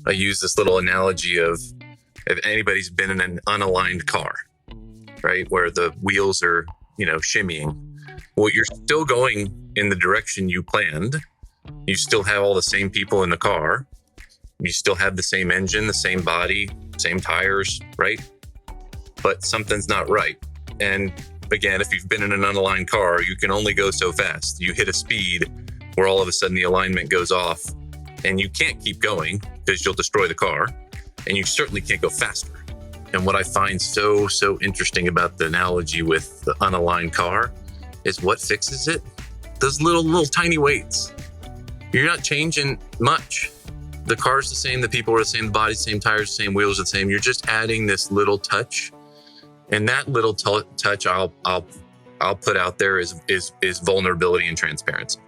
I use this little analogy of if anybody's been in an unaligned car, right, where the wheels are, shimmying. Well, you're still going in the direction you planned. You still have all the same people in the car. You still have the same engine, the same body, same tires, right? But something's not right. And again, if you've been in an unaligned car, you can only go so fast. You hit a speed where all of a sudden the alignment goes off and you can't keep going because you'll destroy the car, and you certainly can't go faster. And what I find so interesting about the analogy with the unaligned car is what fixes it? Those little tiny weights. You're not changing much. The car's the same, the people are the same, the body's the same, tires the same, wheels are the same. You're just adding this little touch. And that little touch I'll put out there is vulnerability and transparency.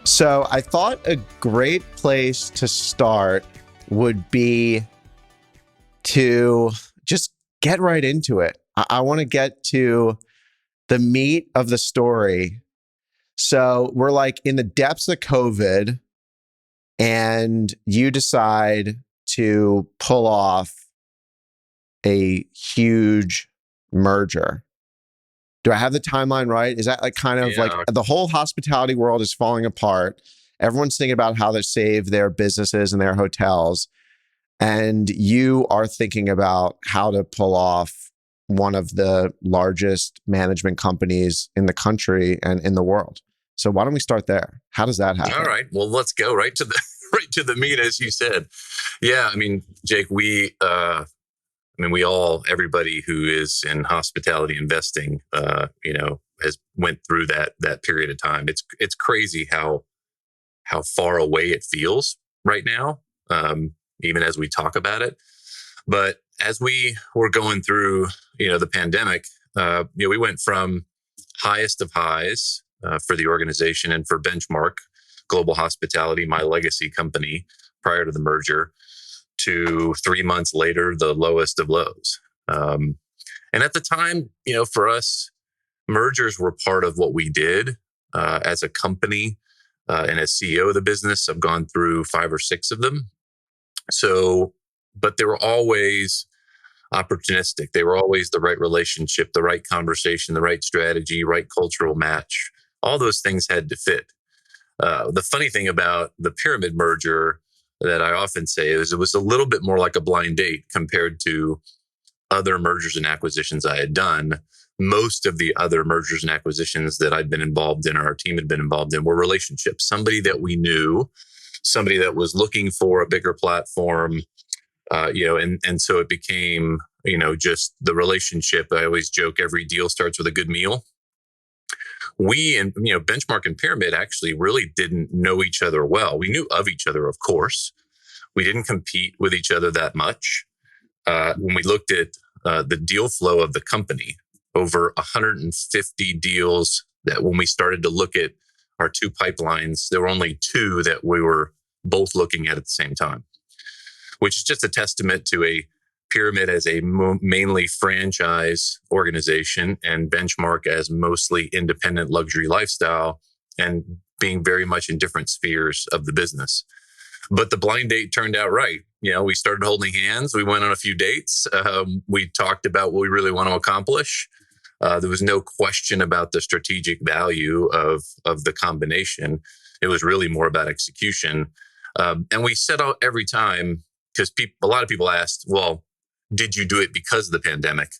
So I thought a great place to start would be to just get right into it. I want to get to the meat of the story. So we're like in the depths of COVID, and you decide to pull off a huge merger. Do I have the timeline right? Is that like kind of like the whole hospitality world is falling apart? Everyone's thinking about how to save their businesses and their hotels. And you are thinking about how to pull off one of the largest management companies in the country and in the world. So why don't we start there? How does that happen? All right. Well, let's go right to the meat, as you said. Yeah. I mean, Jake, everybody who is in hospitality investing, has went through that period of time. It's crazy how far away it feels right now, even as we talk about it. But as we were going through, the pandemic, we went from highest of highs for the organization and for Benchmark Global Hospitality, my legacy company prior to the merger, to 3 months later, the lowest of lows. And at the time, for us, mergers were part of what we did as a company. And as CEO of the business, I've gone through 5 or 6 of them. So, but they were always opportunistic. They were always the right relationship, the right conversation, the right strategy, right cultural match. All those things had to fit. The funny thing about the pyramid merger that I often say is it was a little bit more like a blind date compared to other mergers and acquisitions I had done. Most of the other mergers and acquisitions that I'd been involved in, or our team had been involved in, were relationships. Somebody that we knew, somebody that was looking for a bigger platform, and so it became, just the relationship. I always joke every deal starts with a good meal. We and Benchmark and Pyramid actually really didn't know each other well. We knew of each other, of course. We didn't compete with each other that much. When we looked at the deal flow of the company, over 150 deals, that when we started to look at our 2 pipelines, there were only 2 that we were both looking at the same time, which is just a testament to a Pyramid as a mainly franchise organization and Benchmark as mostly independent luxury lifestyle, and being very much in different spheres of the business. But the blind date turned out right. We started holding hands. We went on a few dates. We talked about what we really want to accomplish. There was no question about the strategic value of the combination. It was really more about execution. And we set out every time, because a lot of people asked, well, did you do it because of the pandemic?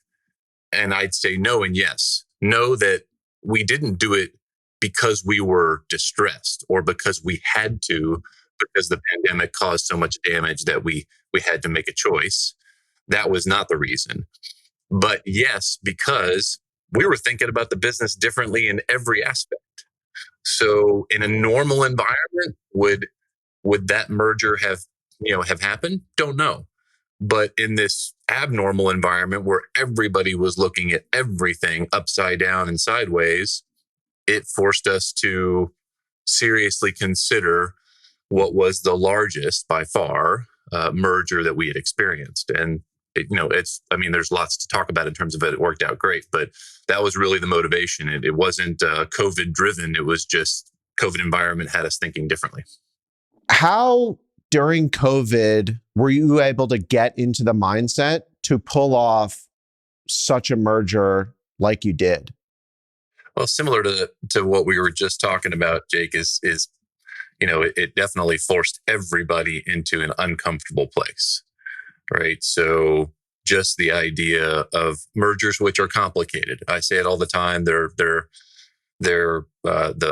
And I'd say no and yes. No, that we didn't do it because we were distressed or because we had to, because the pandemic caused so much damage that we had to make a choice. That was not the reason. But yes, because we were thinking about the business differently in every aspect. So in a normal environment, would that merger have happened? Don't know. But in this abnormal environment where everybody was looking at everything upside down and sideways, it forced us to seriously consider what was the largest by far merger that we had experienced. And I mean, there's lots to talk about in terms of it. It worked out great, but that was really the motivation. It wasn't COVID driven. It was just COVID environment had us thinking differently. How during COVID were you able to get into the mindset to pull off such a merger like you did? Well, similar to what we were just talking about, Jake, is it definitely forced everybody into an uncomfortable place, right? So just the idea of mergers, which are complicated. I say it all the time. The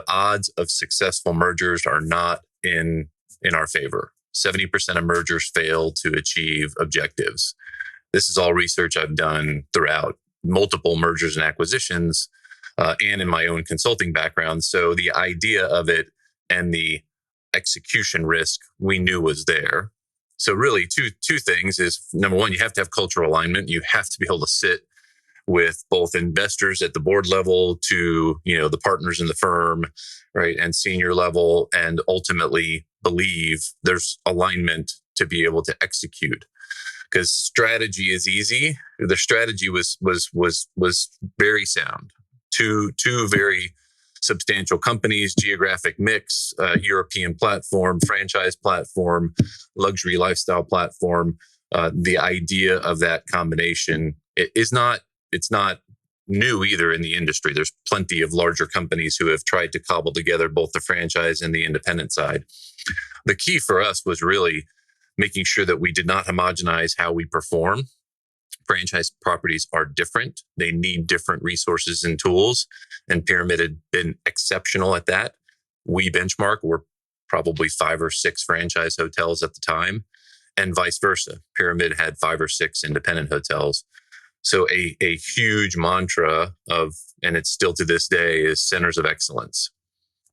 odds of successful mergers are not in our favor. 70% of mergers fail to achieve objectives. This is all research I've done throughout multiple mergers and acquisitions, and in my own consulting background. So the idea of it and the execution risk we knew was there. So really two things is, number one, you have to have cultural alignment. You have to be able to sit with both investors at the board level to, the partners in the firm, right, and senior level, and ultimately believe there's alignment to be able to execute. Because strategy is easy. The strategy was very sound. Two very substantial companies, geographic mix, European platform, franchise platform, luxury lifestyle platform. The idea of that combination it's not new either in the industry. There's plenty of larger companies who have tried to cobble together both the franchise and the independent side. The key for us was really making sure that we did not homogenize how we perform. Franchise properties are different. They need different resources and tools, and Pyramid had been exceptional at that. We benchmark, we're probably 5 or 6 franchise hotels at the time, and vice versa. Pyramid had 5 or 6 independent hotels. So a huge mantra of, and it's still to this day, is centers of excellence.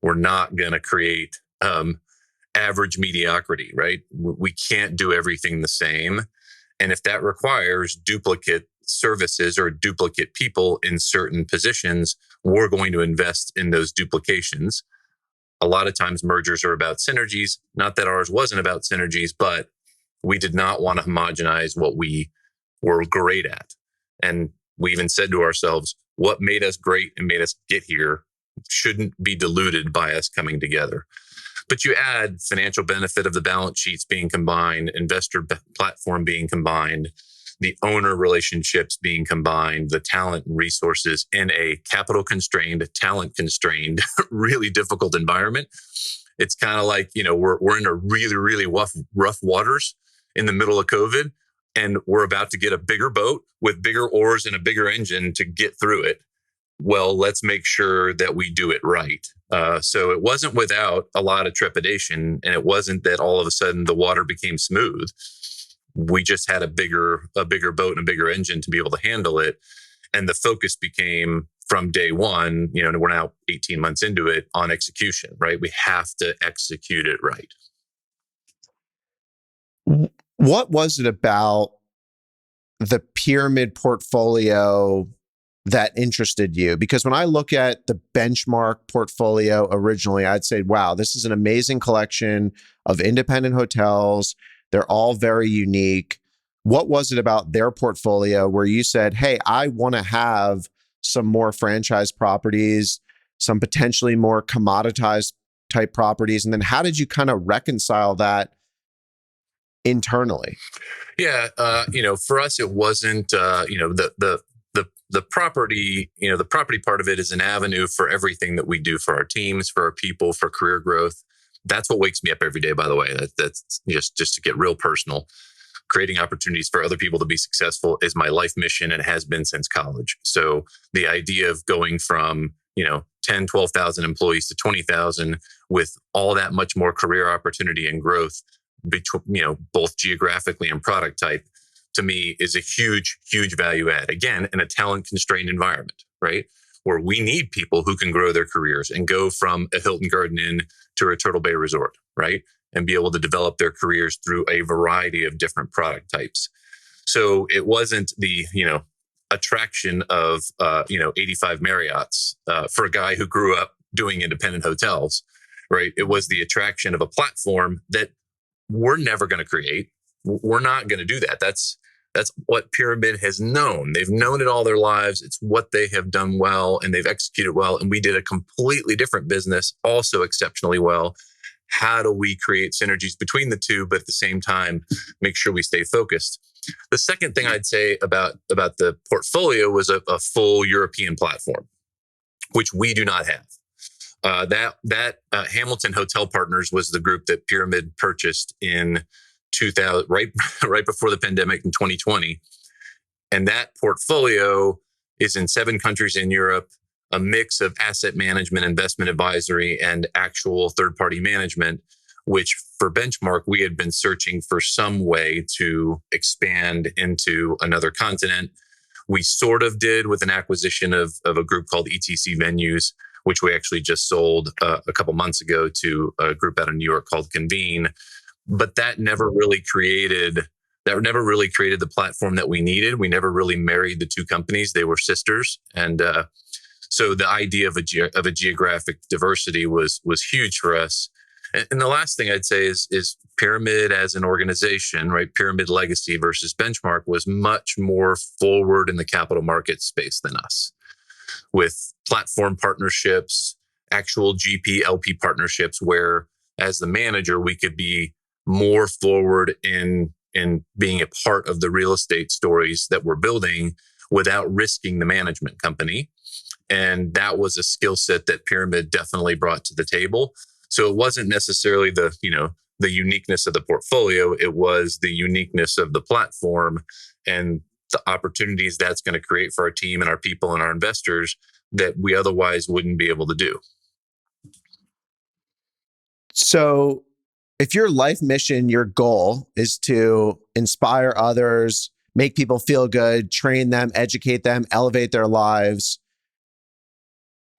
We're not going to create average mediocrity, right? We can't do everything the same. And if that requires duplicate services or duplicate people in certain positions, we're going to invest in those duplications. A lot of times mergers are about synergies. Not that ours wasn't about synergies, but we did not want to homogenize what we were great at. And we even said to ourselves, what made us great and made us get here shouldn't be diluted by us coming together. But you add financial benefit of the balance sheets being combined, investor platform being combined, the owner relationships being combined, the talent and resources in a capital constrained, talent constrained, really difficult environment. It's kind of like, we're in a really, really rough waters in the middle of COVID, and we're about to get a bigger boat with bigger oars and a bigger engine to get through it. Well, let's make sure that we do it right. So it wasn't without a lot of trepidation, and it wasn't that all of a sudden the water became smooth. We just had a bigger boat and a bigger engine to be able to handle it. And the focus became from day one, we're now 18 months into it, on execution, right? We have to execute it right. What was it about the Pyramid portfolio that interested you? Because when I look at the benchmark portfolio originally, I'd say, wow, this is an amazing collection of independent hotels. They're all very unique. What was it about their portfolio where you said, hey, I want to have some more franchise properties, some potentially more commoditized type properties? And then how did you kind of reconcile that internally? Yeah. For us, it wasn't, the property, the property part of it is an avenue for everything that we do for our teams, for our people, for career growth. That's what wakes me up every day, by the way. That's just to get real personal. Creating opportunities for other people to be successful is my life mission and has been since college. So the idea of going from, 10, 12,000 employees to 20,000 with all that much more career opportunity and growth between, both geographically and product type, to me is a huge, huge value add. Again, in a talent constrained environment, right? Where we need people who can grow their careers and go from a Hilton Garden Inn to a Turtle Bay Resort, right? And be able to develop their careers through a variety of different product types. So it wasn't the, attraction of, 85 Marriotts for a guy who grew up doing independent hotels, right? It was the attraction of a platform that we're never going to create. We're not going to do that. That's what Pyramid has known. They've known it all their lives. It's what they have done well, and they've executed well. And we did a completely different business, also exceptionally well. How do we create synergies between the two, but at the same time, make sure we stay focused? The second thing I'd say about the portfolio was a full European platform, which we do not have. That Hamilton Hotel Partners was the group that Pyramid purchased in 2000, right before the pandemic in 2020, and that portfolio is in 7 countries in Europe, a mix of asset management, investment advisory, and actual third-party management, which for Benchmark, we had been searching for some way to expand into another continent. We sort of did with an acquisition of a group called ETC Venues, which we actually just sold a couple months ago to a group out of New York called Convene. But that never really created the platform that we needed. We never really married the two companies. They were sisters. And so the idea of a geographic diversity was huge for us. And the last thing I'd say is Pyramid as an organization, right? Pyramid legacy versus Benchmark was much more forward in the capital market space than us, with platform partnerships, actual GP LP partnerships, where as the manager, we could be more forward in being a part of the real estate stories that we're building without risking the management company. And that was a skill set that Pyramid definitely brought to the table. So it wasn't necessarily the uniqueness of the portfolio. It was the uniqueness of the platform and the opportunities that's going to create for our team and our people and our investors that we otherwise wouldn't be able to do. So if your life mission, your goal is to inspire others, make people feel good, train them, educate them, elevate their lives,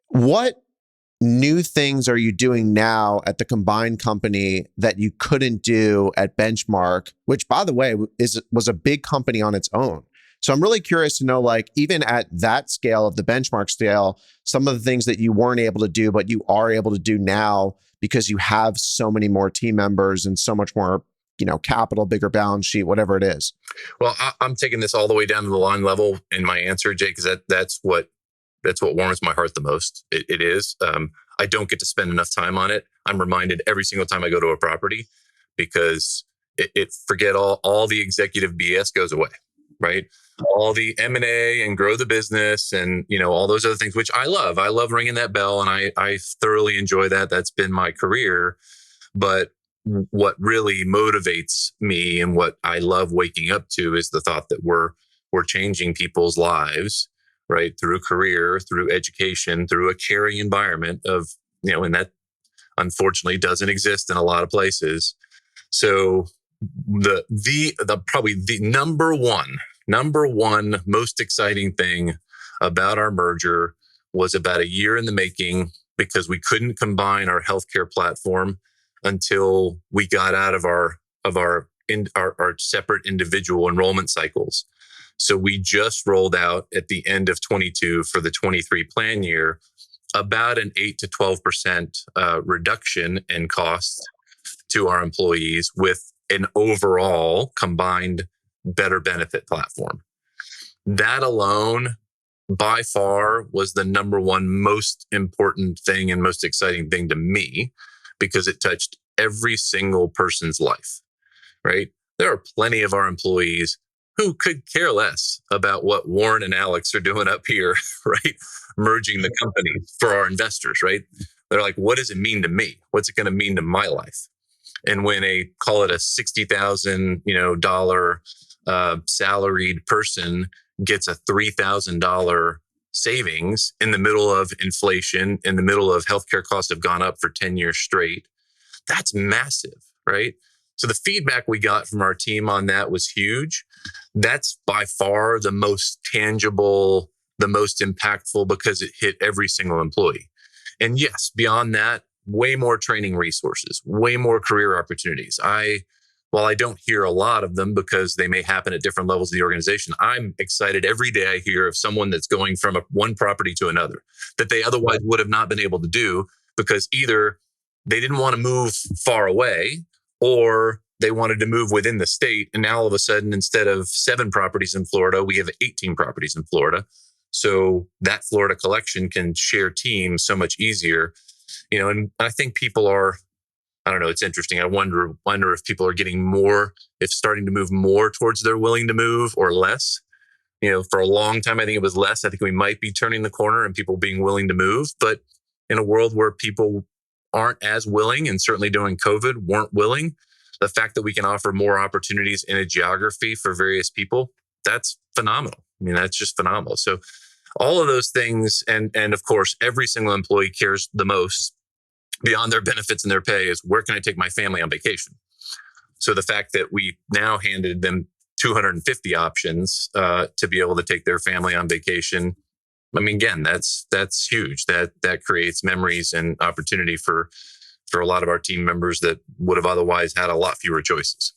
what new things are you doing now at the combined company that you couldn't do at Benchmark, which, by the way, was a big company on its own? So I'm really curious to know, like, even at that scale of the Benchmark scale, some of the things that you weren't able to do, but you are able to do now because you have so many more team members and so much more, capital, bigger balance sheet, whatever it is. Well, I'm taking this all the way down to the line level in my answer, Jake, because that's what warms my heart the most. It is. I don't get to spend enough time on it. I'm reminded every single time I go to a property, because forget all the executive BS goes away, right? All the M&A and grow the business and, all those other things, which I love. I love ringing that bell, and I thoroughly enjoy that. That's been my career. But what really motivates me and what I love waking up to is the thought that we're changing people's lives, right? Through career, through education, through a caring environment of, and that unfortunately doesn't exist in a lot of places. So the probably the number one most exciting thing about our merger was about a year in the making, because we couldn't combine our healthcare platform until we got out of our separate individual enrollment cycles. So we just rolled out at the end of 22 for the 23 plan year about an 8 to 12% reduction in costs to our employees, with an overall combined better benefit platform. That alone, by far, was the number one most important thing and most exciting thing to me, because it touched every single person's life, right? There are plenty of our employees who could care less about what Warren and Alex are doing up here, right? Merging the companies for our investors, right? They're like, what does it mean to me? What's it going to mean to my life? And when call it a $60,000 salaried person gets a $3,000 savings in the middle of inflation, in the middle of healthcare costs have gone up for 10 years straight, that's massive, right? So the feedback we got from our team on that was huge. That's by far the most tangible, the most impactful, because it hit every single employee. And yes, beyond that, way more training resources, way more career opportunities. While I don't hear a lot of them because they may happen at different levels of the organization, I'm excited every day I hear of someone that's going from one property to another that they otherwise would have not been able to do, because either they didn't want to move far away, or they wanted to move within the state. And now all of a sudden, instead of 7 properties in Florida, we have 18 properties in Florida. So that Florida collection can share teams so much easier. And I think people are, I don't know, it's interesting. I wonder if people are getting more, if starting to move more towards they're willing to move or less. For a long time, I think it was less. I think we might be turning the corner and people being willing to move. But in a world where people aren't as willing, and certainly during COVID weren't willing, the fact that we can offer more opportunities in a geography for various people, that's phenomenal. That's just phenomenal. So all of those things, and of course, every single employee cares the most beyond their benefits and their pay is, where can I take my family on vacation? So the fact that we now handed them 250 options to be able to take their family on vacation, again, that's huge. That creates memories and opportunity for a lot of our team members that would have otherwise had a lot fewer choices.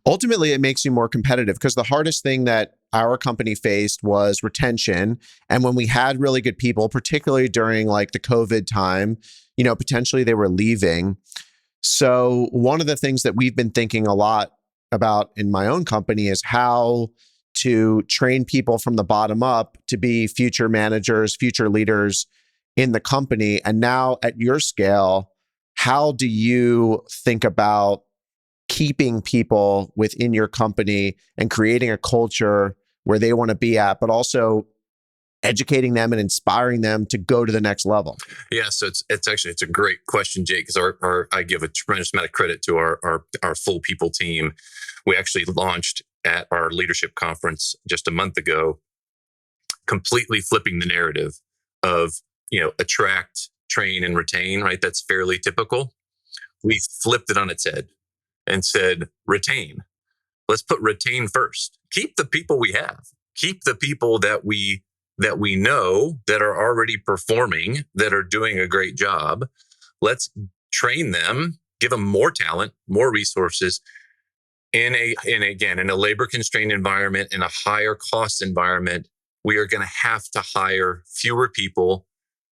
Ultimately, it makes you more competitive, because the hardest thing that our company faced was retention. And when we had really good people, particularly during like the COVID time, potentially they were leaving. So one of the things that we've been thinking a lot about in my own company is how to train people from the bottom up to be future managers, future leaders in the company. And now at your scale, how do you think about keeping people within your company and creating a culture where they want to be at, but also educating them and inspiring them to go to the next level? Yeah, so it's a great question, Jake, because I give a tremendous amount of credit to our full people team. We actually launched at our leadership conference just a month ago, completely flipping the narrative of, attract, train, and retain, right? That's fairly typical. We flipped it on its head and said, retain. Let's put retain first. Keep the people we have. Keep the people that we know that are already performing, that are doing a great job. Let's train them, give them more talent, more resources. In a labor constrained environment, in a higher cost environment, we are going to have to hire fewer people,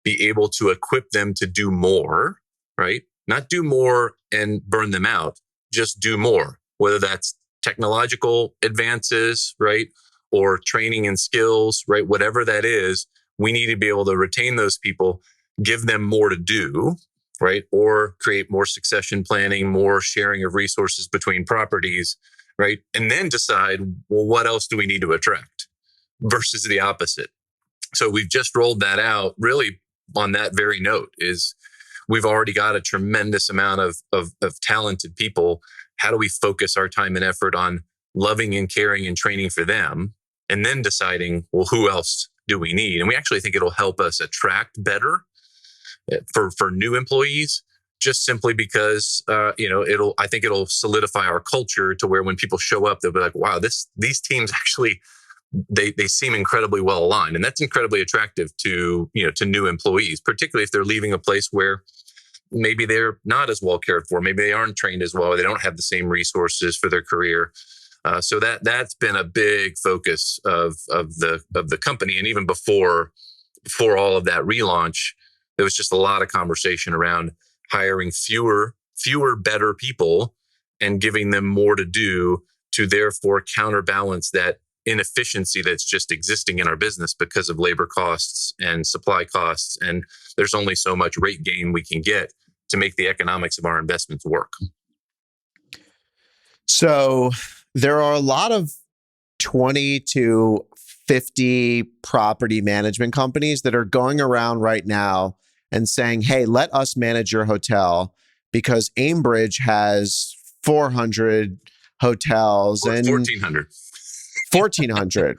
be able to equip them to do more, right? Not do more and burn them out, just do more, whether that's technological advances, right? Or training and skills, right? Whatever that is, we need to be able to retain those people, give them more to do, right? Or create more succession planning, more sharing of resources between properties, right? And then decide, well, what else do we need to attract versus the opposite? So we've just rolled that out really on that very note. Is we've already got a tremendous amount of talented people. How do we focus our time and effort on loving and caring and training for them? And then deciding, well, who else do we need? And we actually think it'll help us attract better for new employees, just simply because I think it'll solidify our culture to where when people show up, they'll be like, wow, these teams actually they seem incredibly well aligned, and that's incredibly attractive to new employees, particularly if they're leaving a place where maybe they're not as well cared for, maybe they aren't trained as well, or they don't have the same resources for their career. So that's been a big focus of the company, and even before all of that relaunch, there was just a lot of conversation around hiring fewer better people and giving them more to do to therefore counterbalance that inefficiency that's just existing in our business because of labor costs and supply costs. And there's only so much rate gain we can get to make the economics of our investments work. So there are a lot of 20 to 50 property management companies that are going around right now and saying, hey, let us manage your hotel because Aimbridge has 400 hotels and 1,400. 1,400.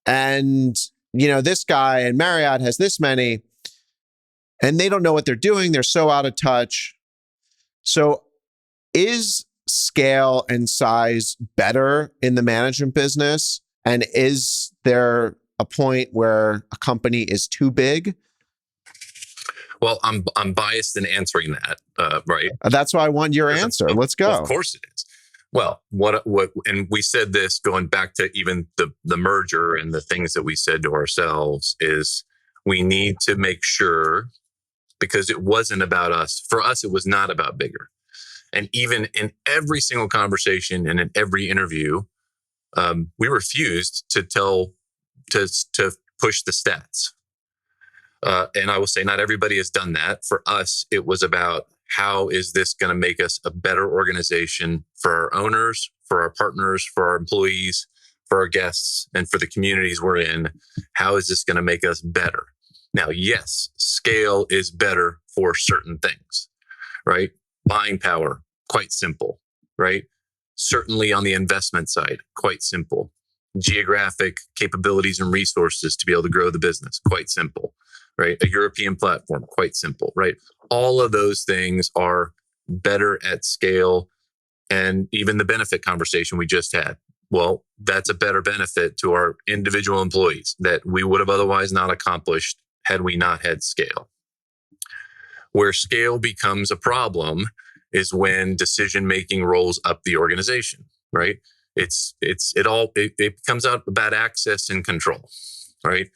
And, this guy and Marriott has this many, and they don't know what they're doing. They're so out of touch. So is scale and size better in the management business? And is there a point where a company is too big? Well, I'm biased in answering that, right? That's why I want your answer. Let's go. Of course it is. Well, what, and we said this going back to even the merger, and the things that we said to ourselves is we need to make sure, because it wasn't about us. For us, it was not about bigger. And even in every single conversation and in every interview, we refused to push the stats. And I will say not everybody has done that. For us, it was about how is this going to make us a better organization for our owners, for our partners, for our employees, for our guests, and for the communities we're in. How is this going to make us better? Now, yes, scale is better for certain things, right? Buying power, quite simple, right? Certainly on the investment side, quite simple. Geographic capabilities and resources to be able to grow the business, quite simple, right? A European platform, quite simple, right? All of those things are better at scale. And even the benefit conversation we just had, well, that's a better benefit to our individual employees that we would have otherwise not accomplished had we not had scale. Where scale becomes a problem is when decision-making rolls up the organization, right? It comes out about access and control, right?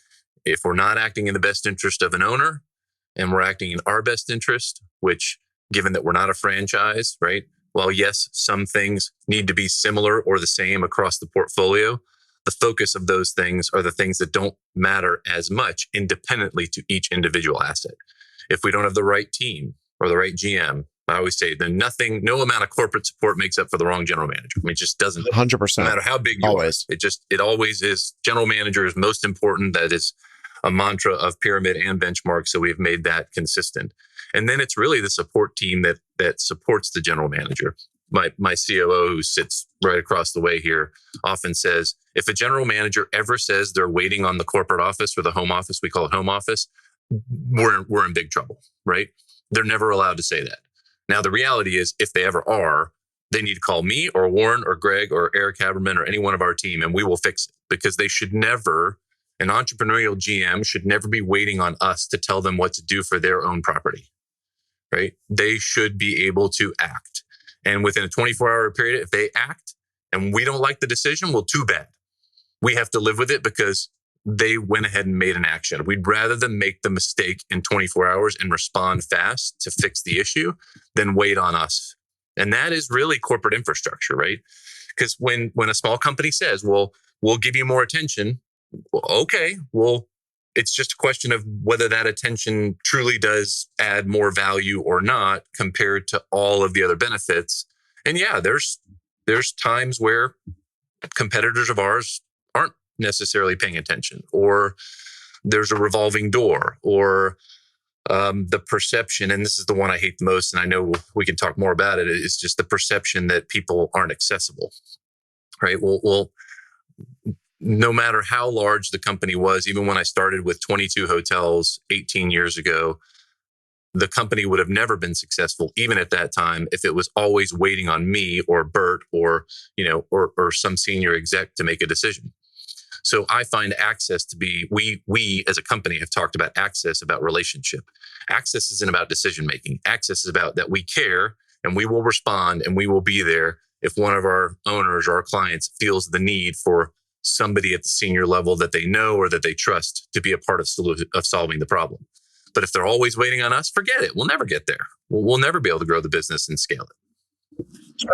If we're not acting in the best interest of an owner and we're acting in our best interest, which given that we're not a franchise, right? Well, yes, some things need to be similar or the same across the portfolio. The focus of those things are the things that don't matter as much independently to each individual asset. If we don't have the right team or the right GM, I always say then no amount of corporate support makes up for the wrong general manager. I mean, it just doesn't. 100%. No matter how big you always. are. It always is. General manager is most important. That is a mantra of Pyramid and Benchmark. So we've made that consistent. And then it's really the support team that supports the general manager. My COO, who sits right across the way here, often says, if a general manager ever says they're waiting on the corporate office or the home office, we call it home office, we're in big trouble, right? They're never allowed to say that. Now, the reality is, if they ever are, they need to call me or Warren or Greg or Eric Haberman or any one of our team, and we will fix it, because an entrepreneurial GM should never be waiting on us to tell them what to do for their own property, right? They should be able to act. And within a 24-hour period, if they act and we don't like the decision, well, too bad. We have to live with it because they went ahead and made an action. We'd rather them make the mistake in 24 hours and respond fast to fix the issue than wait on us. And that is really corporate infrastructure, right? Because when a small company says, well, we'll give you more attention, well, okay, well, it's just a question of whether that attention truly does add more value or not compared to all of the other benefits. And yeah, there's times where competitors of ours aren't necessarily paying attention, or there's a revolving door, or the perception, and this is the one I hate the most, and I know we can talk more about it, is just the perception that people aren't accessible, right? Well, no matter how large the company was, even when I started with 22 hotels 18 years ago, the company would have never been successful, even at that time, if it was always waiting on me or Bert or some senior exec to make a decision. So I find access to be, we as a company have talked about access, about relationship. Access isn't about decision making. Access is about that we care and we will respond and we will be there if one of our owners or our clients feels the need for somebody at the senior level that they know or that they trust to be a part of solving the problem. But if they're always waiting on us, forget it. We'll never get there. We'll never be able to grow the business and scale it.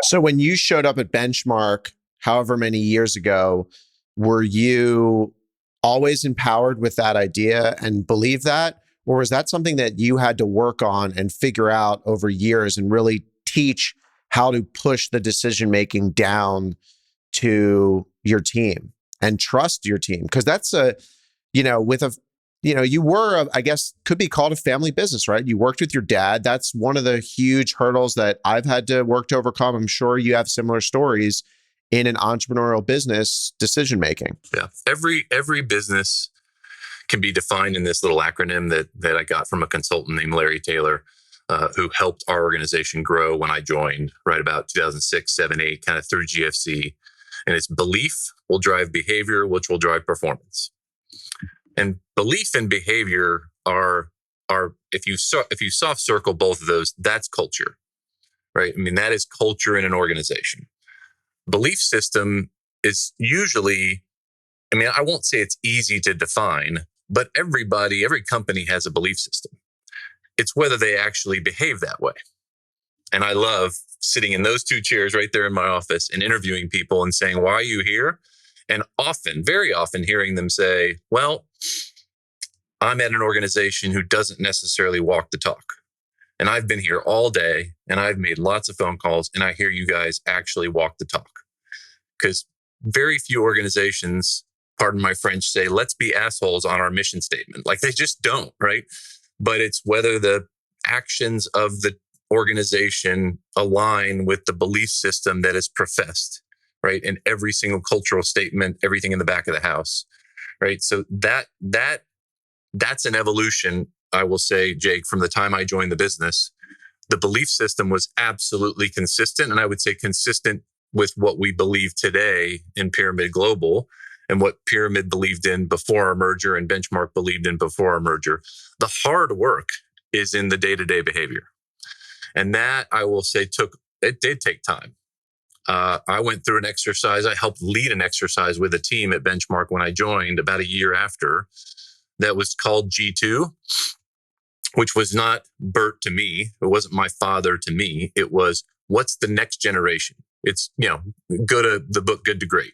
So when you showed up at Benchmark, however many years ago, were you always empowered with that idea and believe that? Or was that something that you had to work on and figure out over years and really teach how to push the decision-making down to your team and trust your team? Because that's you were, I guess, could be called a family business, right? You worked with your dad. That's one of the huge hurdles that I've had to work to overcome. I'm sure you have similar stories in an entrepreneurial business decision-making. Yeah. Every business can be defined in this little acronym that I got from a consultant named Larry Taylor, who helped our organization grow when I joined right about 2006, 7, 8, kind of through GFC. And it's belief will drive behavior, which will drive performance. And belief and behavior are if you soft circle both of those, that's culture, right? I mean, that is culture in an organization. Belief system is usually, I mean, I won't say it's easy to define, but every company has a belief system. It's whether they actually behave that way. And I love sitting in those two chairs right there in my office and interviewing people and saying, why are you here? And often, very often, hearing them say, well, I'm at an organization who doesn't necessarily walk the talk. And I've been here all day and I've made lots of phone calls and I hear you guys actually walk the talk. Because very few organizations, pardon my French, say, let's be assholes on our mission statement. Like they just don't, right? But it's whether the actions of the organization align with the belief system that is professed, right? In every single cultural statement, everything in the back of the house, right? So that's an evolution, I will say, Jake, from the time I joined the business. The belief system was absolutely consistent. And I would say consistent with what we believe today in Pyramid Global and what Pyramid believed in before our merger and Benchmark believed in before our merger. The hard work is in the day-to-day behavior. And that, I will say, it did take time. I went through an exercise. I helped lead an exercise with a team at Benchmark when I joined about a year after, that was called G2, which was not Bert to me. It wasn't my father to me. It was, what's the next generation? It's, go to the book, Good to Great.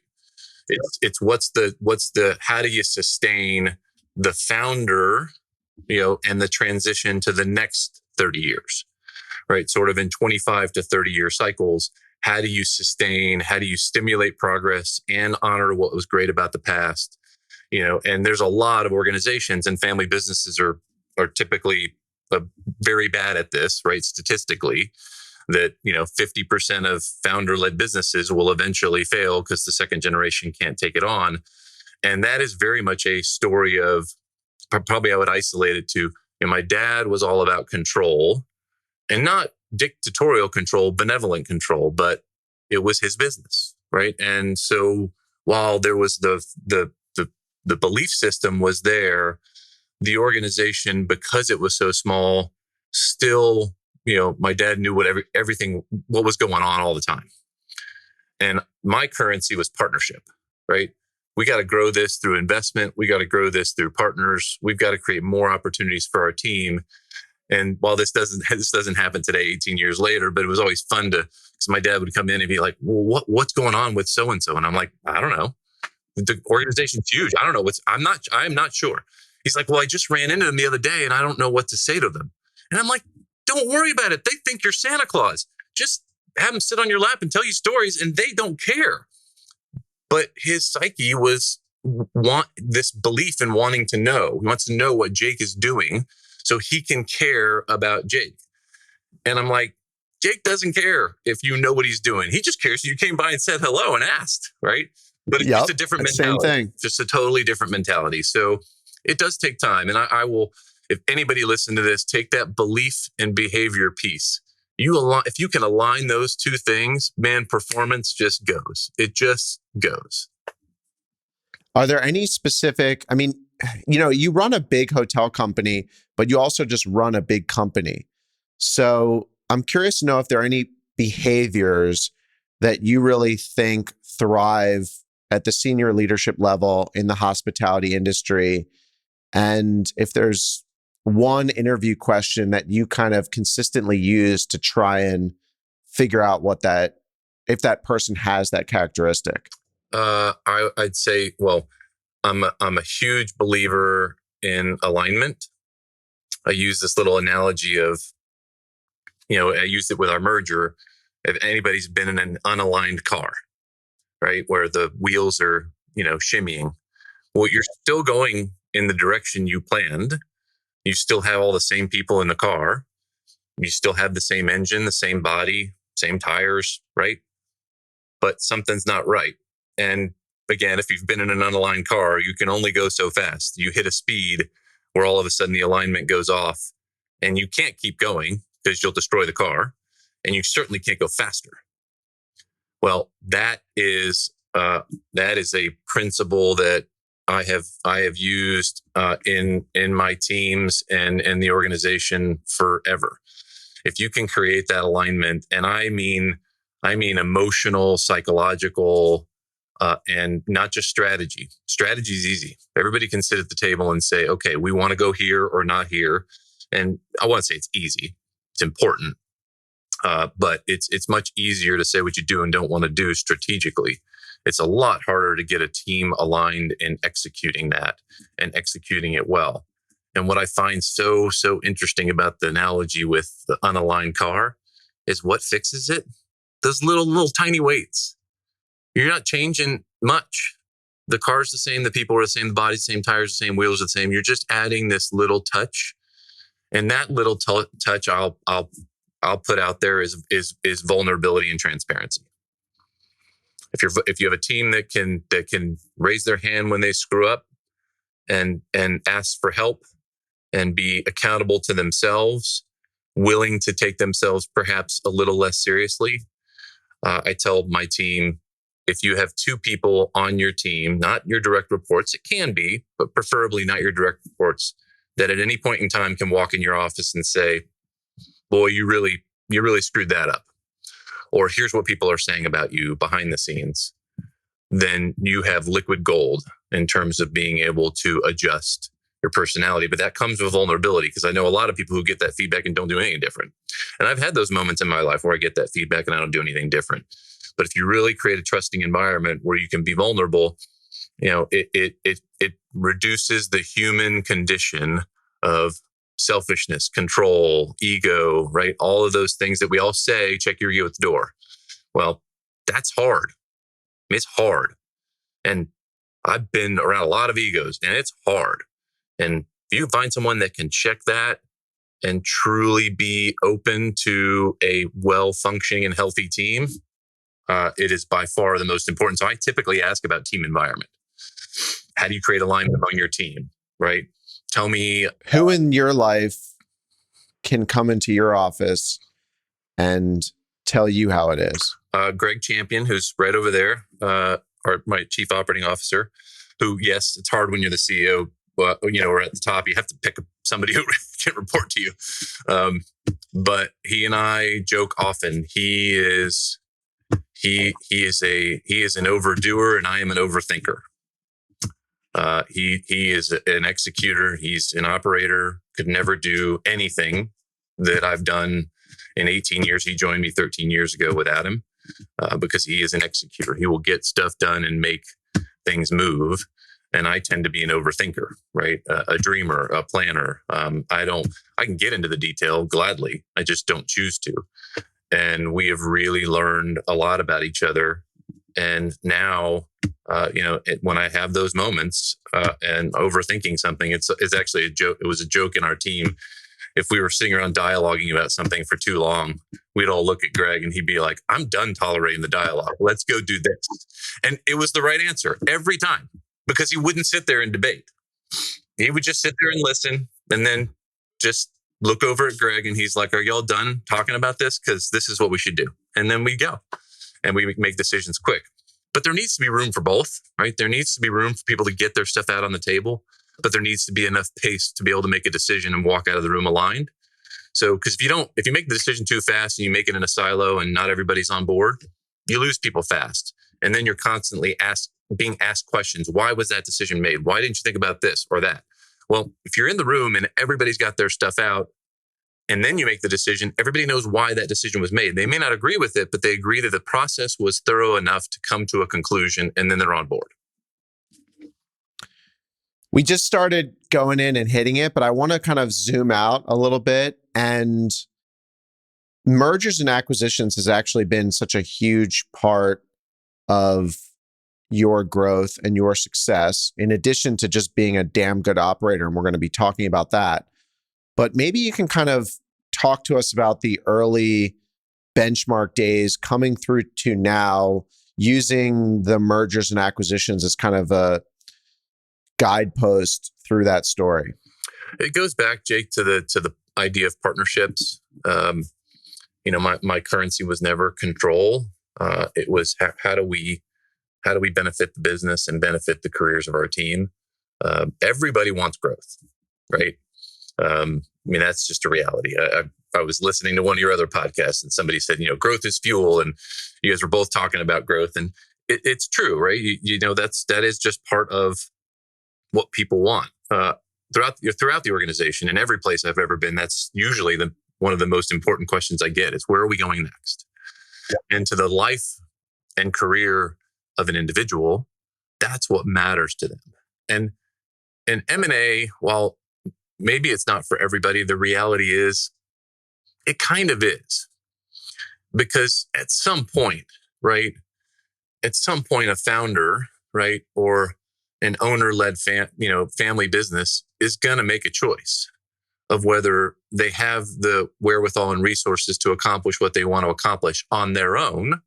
It's what's the, how do you sustain the founder, and the transition to the next 30 years, right? Sort of in 25 to 30 year cycles. How do you sustain, how do you stimulate progress and honor what was great about the past? And there's a lot of organizations, and family businesses are typically very bad at this, right? Statistically, that 50% of founder-led businesses will eventually fail because the second generation can't take it on. And that is very much a story of, probably I would isolate it to, my dad was all about control, and not dictatorial control, benevolent control, but it was his business, right? And so while there was the belief system was there, the organization, because it was so small, still, my dad knew everything what was going on all the time. And my currency was partnership, right? We got to grow this through investment. We got to grow this through partners. We've got to create more opportunities for our team. And while this doesn't happen today, 18 years later, but it was always fun because my dad would come in and be like, well, what's going on with so-and-so? And I'm like, I don't know. The organization's huge. I don't know I'm not sure. He's like, well, I just ran into them the other day and I don't know what to say to them. And I'm like, don't worry about it. They think you're Santa Claus. Just have them sit on your lap and tell you stories, and they don't care. But his psyche was this belief in wanting to know. He wants to know what Jake is doing so he can care about Jake. And I'm like, Jake doesn't care if you know what he's doing. He just cares you came by and said hello and asked, right? But it's just a different mentality. Same thing. Just a totally different mentality. So it does take time. And I will, if anybody listen to this, take that belief and behavior piece. If you can align those two things, man, performance just goes. It just goes. Are there any specific, you run a big hotel company, but you also just run a big company. So I'm curious to know if there are any behaviors that you really think thrive at the senior leadership level in the hospitality industry. And if there's one interview question that you kind of consistently use to try and figure out if that person has that characteristic. I'd say, well, I'm a huge believer in alignment. I use this little analogy of, I used it with our merger. If anybody's been in an unaligned car, right, where the wheels are, shimmying, well, you're still going in the direction you planned. You still have all the same people in the car. You still have the same engine, the same body, same tires, right? But something's not right. And again, if you've been in an unaligned car, you can only go so fast. You hit a speed where all of a sudden the alignment goes off and you can't keep going because you'll destroy the car, and you certainly can't go faster. Well, that is a principle that I have used in my teams and the organization forever. If you can create that alignment, and I mean emotional, psychological, and not just strategy. Strategy is easy. Everybody can sit at the table and say, okay, we want to go here or not here. And I want to say it's easy. It's important. But it's much easier to say what you do and don't want to do strategically. It's a lot harder to get a team aligned in executing that and executing it well. And what I find so interesting about the analogy with the unaligned car is what fixes it? Those little tiny weights. You're not changing much. The car's the same, the people are the same, the body's the same, tires the same, wheels are the same. You're just adding this little touch, and that little touch I'll put out there is vulnerability and transparency. If you have a team that can raise their hand when they screw up and ask for help and be accountable to themselves, willing to take themselves perhaps a little less seriously. I tell my team, if you have two people on your team, not your direct reports, it can be, but preferably not your direct reports, that at any point in time can walk in your office and say, boy, you really screwed that up. Or here's what people are saying about you behind the scenes. Then you have liquid gold in terms of being able to adjust your personality. But that comes with vulnerability, because I know a lot of people who get that feedback and don't do anything different. And I've had those moments in my life where I get that feedback and I don't do anything different. But if you really create a trusting environment where you can be vulnerable, it reduces the human condition of selfishness, control, ego, right? All of those things that we all say, check your ego at the door. Well, that's hard. I mean, it's hard. And I've been around a lot of egos, and it's hard. And if you find someone that can check that and truly be open to a well-functioning and healthy team, it is by far the most important. So I typically ask about team environment. How do you create alignment among your team, right? Tell me. Who in your life can come into your office and tell you how it is? Greg Champion, who's right over there, my chief operating officer, who, yes, it's hard when you're the CEO, but, we're at the top. You have to pick somebody who can report to you. But he and I joke often. He is an overdoer, and I am an overthinker. He is an executor. He's an operator. Could never do anything that I've done in 18 years. He joined me 13 years ago with Adam, because he is an executor. He will get stuff done and make things move. And I tend to be an overthinker, right? A dreamer, a planner. I can get into the detail gladly. I just don't choose to. And we have really learned a lot about each other. And now, when I have those moments and overthinking something, it's actually a joke. It was a joke in our team. If we were sitting around dialoguing about something for too long, we'd all look at Greg and he'd be like, I'm done tolerating the dialogue. Let's go do this. And it was the right answer every time, because he wouldn't sit there and debate. He would just sit there and listen, and then just look over at Greg, and he's like, are y'all done talking about this? Because this is what we should do. And then we go and we make decisions quick. But there needs to be room for both, right? There needs to be room for people to get their stuff out on the table, but there needs to be enough pace to be able to make a decision and walk out of the room aligned. So, because if you make the decision too fast and you make it in a silo and not everybody's on board, you lose people fast. And then you're constantly being asked questions. Why was that decision made? Why didn't you think about this or that? Well, if you're in the room and everybody's got their stuff out, and then you make the decision, everybody knows why that decision was made. They may not agree with it, but they agree that the process was thorough enough to come to a conclusion, and then they're on board. We just started going in and hitting it, but I want to kind of zoom out a little bit. And mergers and acquisitions has actually been such a huge part of your growth and your success, in addition to just being a damn good operator. And we're going to be talking about that. But maybe you can kind of talk to us about the early benchmark days coming through to now, using the mergers and acquisitions as kind of a guidepost through that story. It goes back, Jake, to the idea of partnerships. My currency was never control. It was how do we benefit the business and benefit the careers of our team? Everybody wants growth, right? That's just a reality. I was listening to one of your other podcasts, and somebody said, growth is fuel, and you guys were both talking about growth, and it's true, right? That is just part of what people want throughout the organization. In every place I've ever been, that's usually one of the most important questions I get is, where are we going next? Yeah. And to the life and career of an individual, that's what matters to them. And M&A, while maybe it's not for everybody, the reality is it kind of is. Because at some point, right? At some point, a founder, right, or an owner-led family business is going to make a choice of whether they have the wherewithal and resources to accomplish what they want to accomplish on their own,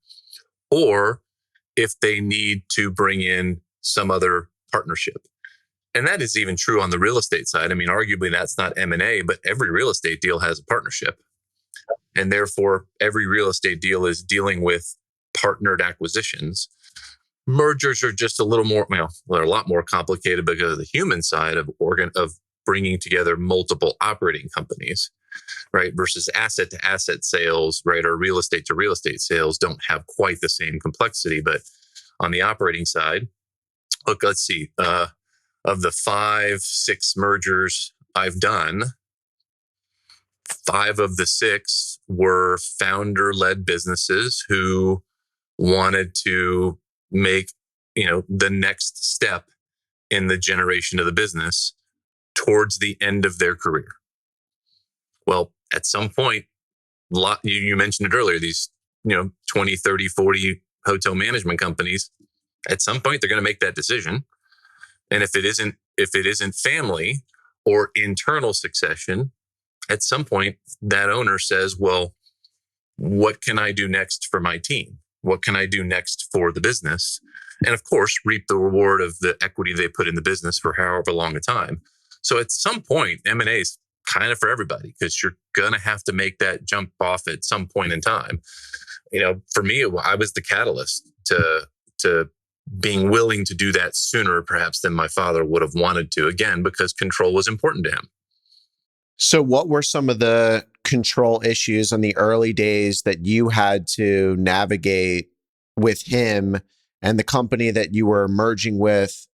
or if they need to bring in some other partnership. And that is even true on the real estate side. I mean, arguably that's not M&A, but every real estate deal has a partnership. And therefore, every real estate deal is dealing with partnered acquisitions. Mergers are just a little more, they're a lot more complicated because of the human side of bringing together multiple operating companies, right? Versus asset to asset sales, right? Or real estate to real estate sales don't have quite the same complexity. But on the operating side, look, let's see, of the 5-6 mergers I've done, 5 of the 6 were founder-led businesses who wanted to make, the next step in the generation of the business towards the end of their career. Well, at some point, you mentioned it earlier, these, 20, 30, 40 hotel management companies, at some point they're going to make that decision. And if it isn't family or internal succession, at some point that owner says, well, what can I do next for my team? What can I do next for the business? And of course, reap the reward of the equity they put in the business for however long a time. So at some point, M&A is kind of for everybody, because you're going to have to make that jump off at some point in time. For me, I was the catalyst to being willing to do that sooner, perhaps, than my father would have wanted to, again, because control was important to him. So what were some of the control issues in the early days that you had to navigate with him and the company that you were merging with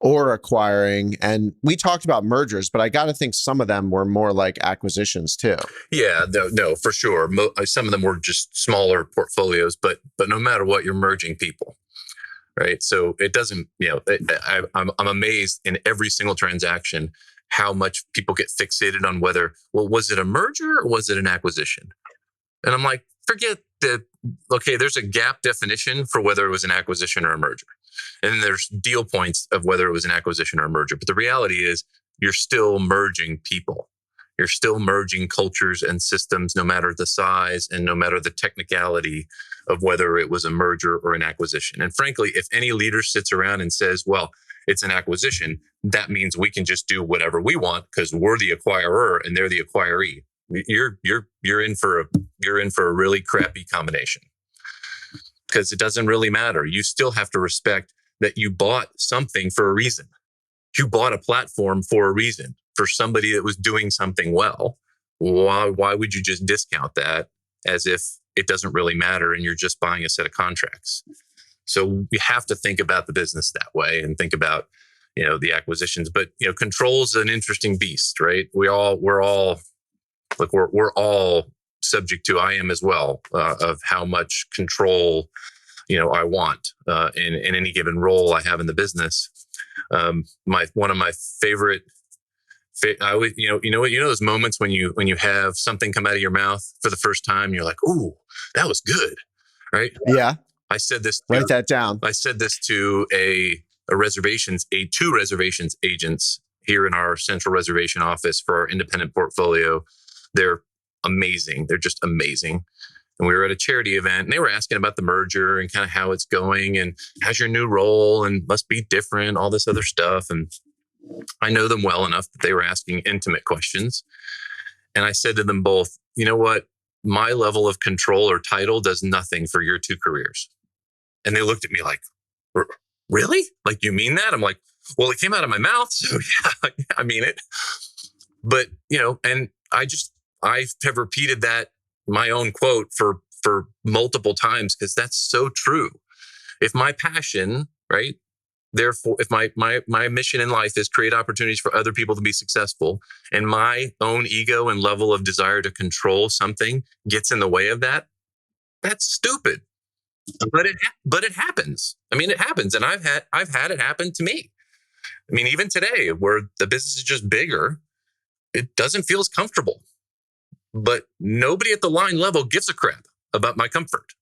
or acquiring? And we talked about mergers, but I got to think some of them were more like acquisitions too. Yeah, no, for sure. Some of them were just smaller portfolios, but no matter what, you're merging people. Right. So it doesn't, I'm amazed in every single transaction how much people get fixated on whether, well, was it a merger or was it an acquisition? And I'm like, forget that. Okay, there's a gap definition for whether it was an acquisition or a merger. And then there's deal points of whether it was an acquisition or a merger. But the reality is you're still merging people. You're still merging cultures and systems, no matter the size and no matter the technicality of whether it was a merger or an acquisition. And frankly, if any leader sits around and says, well, it's an acquisition, that means we can just do whatever we want because we're the acquirer and they're the acquiree. You're in for a really crappy combination, because it doesn't really matter. You still have to respect that you bought something for a reason. You bought a platform for a reason, for somebody that was doing something well. Why would you just discount that as if it doesn't really matter and you're just buying a set of contracts? So you have to think about the business that way and think about, the acquisitions. But, control is an interesting beast, right? We're all subject to, I am as well, of how much control, I want in any given role I have in the business. One of my favorite, those moments when you have something come out of your mouth for the first time, you're like, ooh, that was good, right? Yeah. I said this. Write that down. I said this to two reservations agents here in our central reservation office for our independent portfolio. They're amazing. They're just amazing. And we were at a charity event and they were asking about the merger and kind of how it's going and how's your new role and must be different, all this other stuff. And I know them well enough that they were asking intimate questions. And I said to them both, you know what? My level of control or title does nothing for your 2 careers. And they looked at me like, really? Like, you mean that? I'm like, well, it came out of my mouth. So yeah, I mean it. But, and I have repeated that, my own quote, for multiple times, because that's so true. If my passion, right, Therefore, if my mission in life is create opportunities for other people to be successful, and my own ego and level of desire to control something gets in the way of that, that's stupid. But it happens. I mean, it happens, and I've had it happen to me. I mean, even today, where the business is just bigger, it doesn't feel as comfortable. But nobody at the line level gives a crap about my comfort.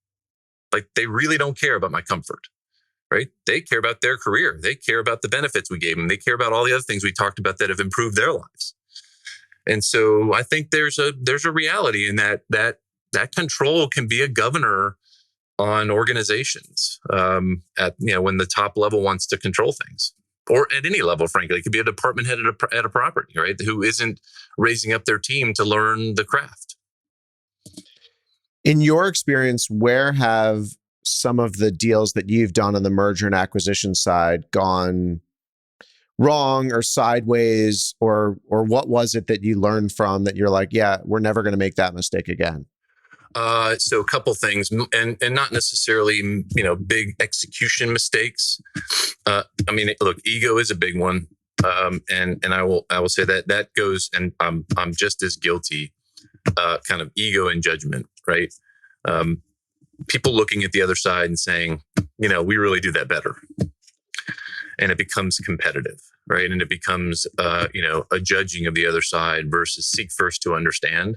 Like, they really don't care about my comfort, right? They care about their career. They care about the benefits we gave them. They care about all the other things we talked about that have improved their lives. And so I think there's a reality in that control can be a governor on organizations when the top level wants to control things, or at any level. Frankly, it could be a department head at a property, right, who isn't raising up their team to learn the craft. In your experience, where have some of the deals that you've done on the merger and acquisition side gone wrong or sideways, or what was it that you learned from that you're like, yeah, we're never going to make that mistake again? So a couple things, and not necessarily, big execution mistakes. I mean, look, ego is a big one. And I will say that goes, and I'm just as guilty, kind of ego and judgment, right? People looking at the other side and saying, we really do that better. And it becomes competitive, right? And it becomes, a judging of the other side versus seek first to understand.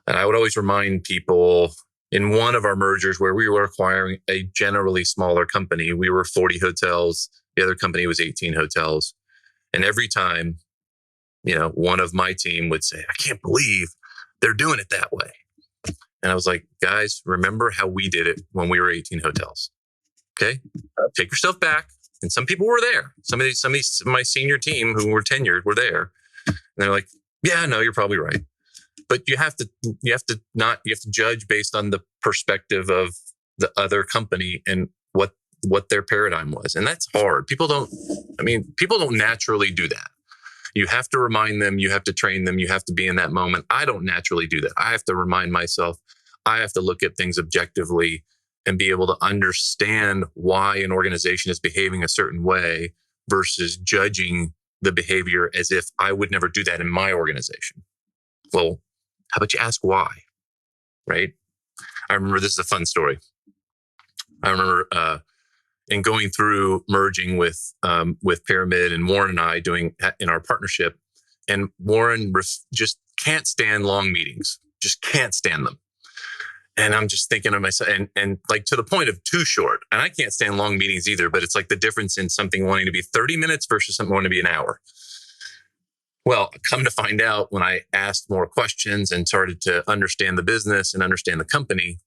And I would always remind people, in one of our mergers where we were acquiring a generally smaller company, we were 40 hotels. The other company was 18 hotels. And every time, one of my team would say, I can't believe they're doing it that way. And I was like, guys, remember how we did it when we were 18 hotels. Okay. Take yourself back. And some people were there. Some of my senior team who were tenured were there. And they're like, yeah, no, you're probably right. But you have to judge based on the perspective of the other company and what their paradigm was. And that's hard. People don't naturally do that. You have to remind them, you have to train them, you have to be in that moment. I don't naturally do that. I have to remind myself. I have to look at things objectively and be able to understand why an organization is behaving a certain way versus judging the behavior as if I would never do that in my organization. Well, how about you ask why, right? I remember, this is a fun story. I remember in going through merging with Pyramid, and Warren and I doing in our partnership, and Warren just can't stand long meetings, just can't stand them. And I'm just thinking of myself, and like to the point of too short. And I can't stand long meetings either, but it's like the difference in something wanting to be 30 minutes versus something wanting to be an hour. Well, come to find out, when I asked more questions and started to understand the business and understand the company,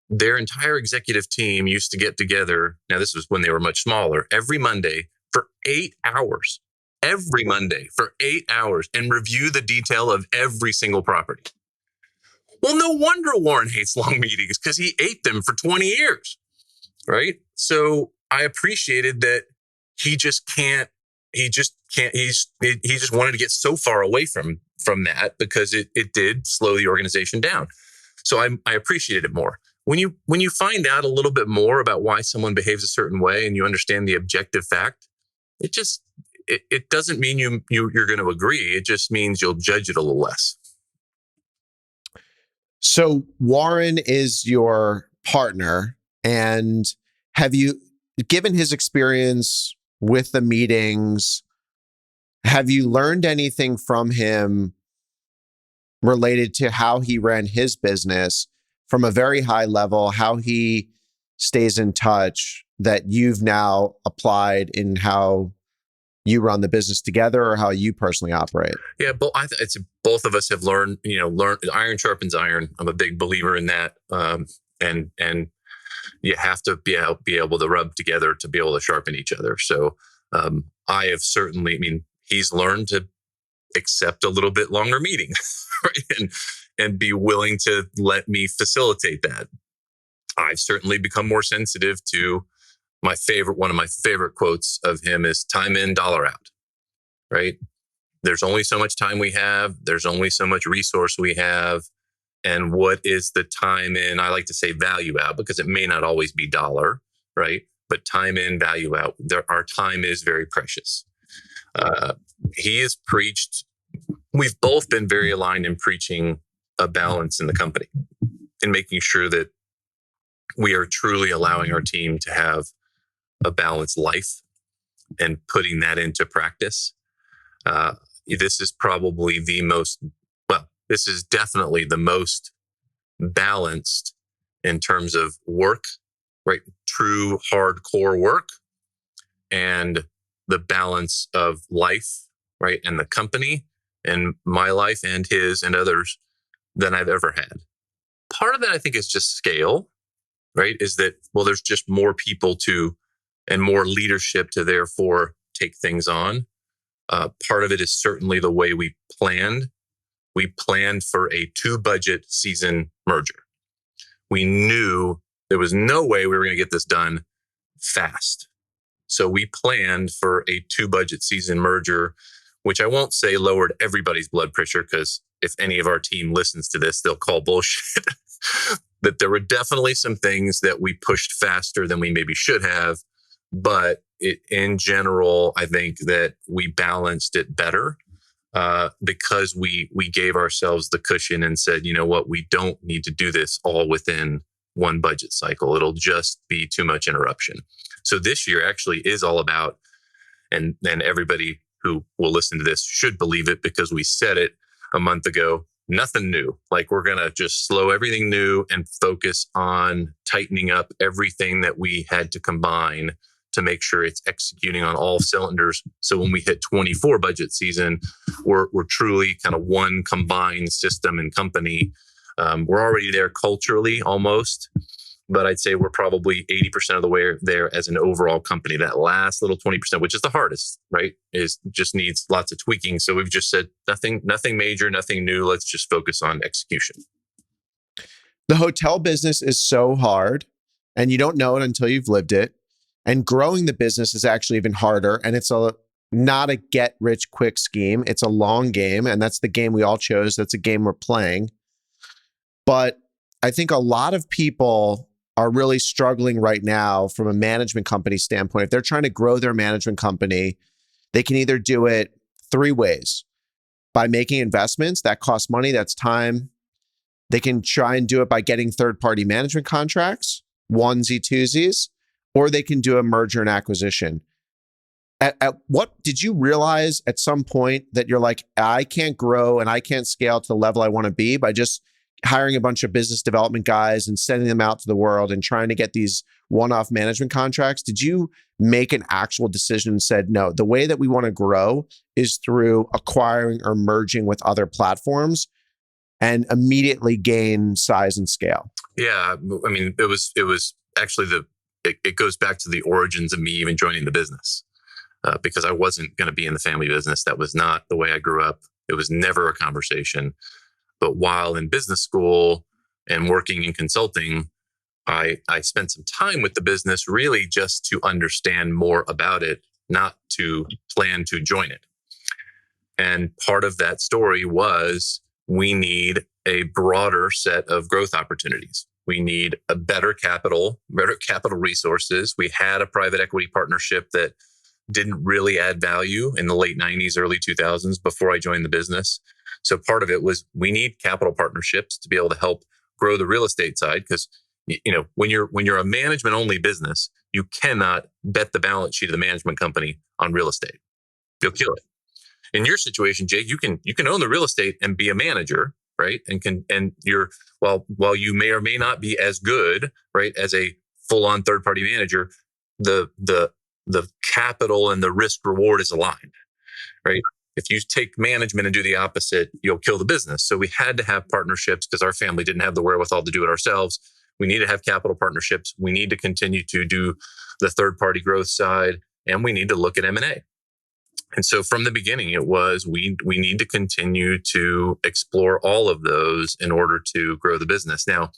their entire executive team used to get together. Now, this was when they were much smaller, every Monday for 8 hours, and review the detail of every single property. Well, no wonder Warren hates long meetings, because he ate them for 20 years, right? So I appreciated that he just wanted to get so far away from that, because it did slow the organization down. So I appreciated it more. When you find out a little bit more about why someone behaves a certain way and you understand the objective fact, it doesn't mean you're going to agree. It just means you'll judge it a little less. So Warren is your partner, and have you, given his experience with the meetings, have you learned anything from him related to how he ran his business from a very high level, how he stays in touch, that you've now applied in how you run the business together, or how you personally operate? Yeah, both of us have learned iron sharpens iron. I'm a big believer in that. And you have to be able to rub together to be able to sharpen each other. So I have certainly, he's learned to accept a little bit longer meeting, right? And be willing to let me facilitate that. I've certainly become more sensitive to one of my favorite quotes of him is time in, dollar out, right? There's only so much time we have. There's only so much resource we have. And what is the time in? I like to say value out, because it may not always be dollar, right? but time in, value out. Our time is very precious. He has preached, we've both been very aligned in preaching a balance in the company and making sure that we are truly allowing our team to have a balanced life and putting that into practice. This is probably this is definitely the most balanced in terms of work, right? True hardcore work and the balance of life, right? And the company and my life and his and others than I've ever had. Part of that, I think, is just scale, right? Is that, well, there's just more people and more leadership to therefore take things on. Part of it is certainly the way we planned. We planned for a 2-budget season merger. We knew there was no way we were going to get this done fast. So we planned for a 2-budget season merger, which I won't say lowered everybody's blood pressure, because if any of our team listens to this, they'll call bullshit. That there were definitely some things that we pushed faster than we maybe should have. But in general, I think that we balanced it better because we gave ourselves the cushion and said, you know what, we don't need to do this all within one budget cycle. It'll just be too much interruption. So this year actually is all about, and everybody who will listen to this should believe it because we said it a month ago, nothing new. Like, we're going to just slow everything new and focus on tightening up everything that we had to combine to make sure it's executing on all cylinders. So when we hit 24 budget season, we're truly kind of one combined system and company. We're already there culturally almost, but I'd say we're probably 80% of the way there as an overall company. That last little 20%, which is the hardest, right, is just needs lots of tweaking. So we've just said nothing major, nothing new. Let's just focus on execution. The hotel business is so hard, and you don't know it until you've lived it. And growing the business is actually even harder. And it's not a get rich quick scheme. It's a long game. And that's the game we all chose. That's a game we're playing. But I think a lot of people are really struggling right now from a management company standpoint. If they're trying to grow their management company, they can either do it 3 ways: by making investments that cost money, that's time. They can try and do it by getting third-party management contracts, onesie twosies, or they can do a merger and acquisition. At what did you realize at some point that you're like, I can't grow and I can't scale to the level I want to be by just hiring a bunch of business development guys and sending them out to the world and trying to get these one-off management contracts? Did you make an actual decision and said, no, the way that we want to grow is through acquiring or merging with other platforms and immediately gain size and scale? Yeah. I mean, it was actually it goes back to the origins of me even joining the business, because I wasn't going to be in the family business. That was not the way I grew up. It was never a conversation. But while in business school and working in consulting, I spent some time with the business really just to understand more about it, not to plan to join it. And part of that story was we need a broader set of growth opportunities. We need a better capital resources. We had a private equity partnership that didn't really add value in the late 90s, early 2000s before I joined the business. So part of it was we need capital partnerships to be able to help grow the real estate side. Because, you know, when you're a management only business, you cannot bet the balance sheet of the management company on real estate. You'll kill it. In your situation, Jake, you can own the real estate and be a manager, right? And you're while you may or may not be as good, right, as a full-on third-party manager, the capital and the risk reward is aligned, right? If you take management and do the opposite, you'll kill the business. So we had to have partnerships because our family didn't have the wherewithal to do it ourselves. We need to have capital partnerships. We need to continue to do the third-party growth side, and we need to look at M&A. And so from the beginning, it was we need to continue to explore all of those in order to grow the business. Now,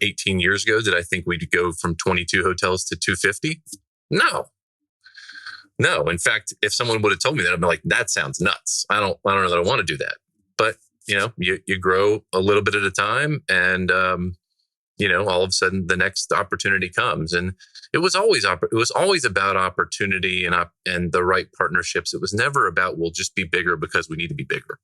18 years ago, did I think we'd go from 22 hotels to 250? No. In fact, if someone would have told me that, I'd be like, that sounds nuts. I don't know that I want to do that. But you grow a little bit at a time, and all of a sudden the next opportunity comes. And it was always about opportunity and the right partnerships. It was never about, we'll just be bigger because we need to be bigger.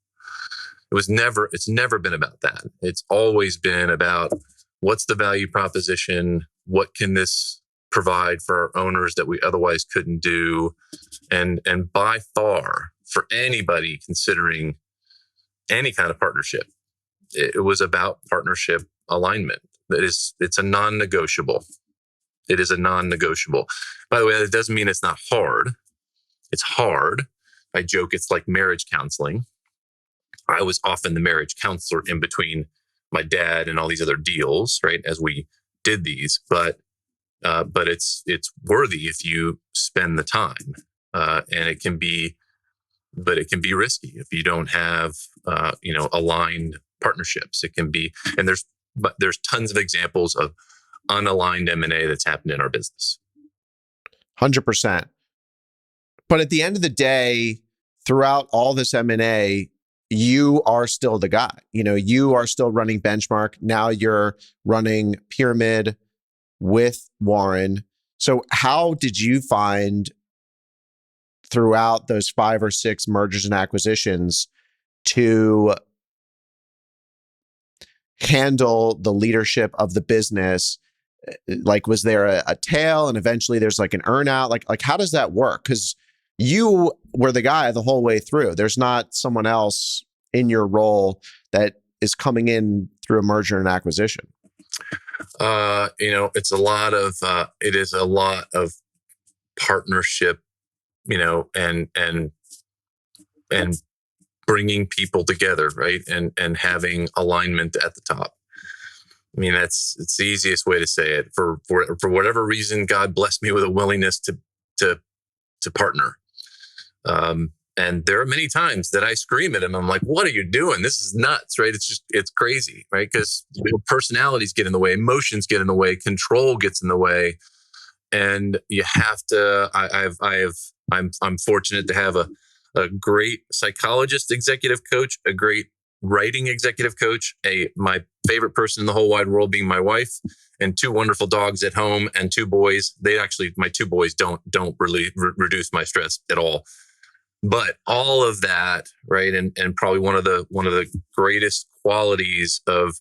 It's never been about that. It's always been about, what's the value proposition? What can this provide for our owners that we otherwise couldn't do? And by far, for anybody considering any kind of partnership, it was about partnership alignment. It's a non-negotiable. It is a non-negotiable. By the way, that doesn't mean it's not hard. It's hard. I joke it's like marriage counseling. I was often the marriage counselor in between my dad and all these other deals, right, as we did these. But it's worthy if you spend the time, and it can be risky if you don't have aligned partnerships. It can be, and there's tons of examples of unaligned M&A that's happened in our business. 100%. But at the end of the day, throughout all this M&A, you are still the guy. You are still running Benchmark. Now you're running Pyramid with Warren. So how did you find throughout those 5 or 6 mergers and acquisitions to handle the leadership of the business? Like, was there a tail and eventually there's like an earnout? Like how does that work? Because you were the guy the whole way through. There's not someone else in your role that is coming in through a merger and acquisition. It is a lot of partnership, and bringing people together, right? And having alignment at the top. I mean, it's the easiest way to say it. For whatever reason, God blessed me with a willingness to partner. And there are many times that I scream at him. I'm like, what are you doing? This is nuts, right? It's crazy, right? Because personalities get in the way, emotions get in the way, control gets in the way. And you have to, I'm fortunate to have a great psychologist executive coach, a great writing executive coach, my favorite person in the whole wide world being my wife, and 2 wonderful dogs at home and 2 boys. My 2 boys don't really reduce my stress at all. But all of that, right, and probably one of the greatest qualities of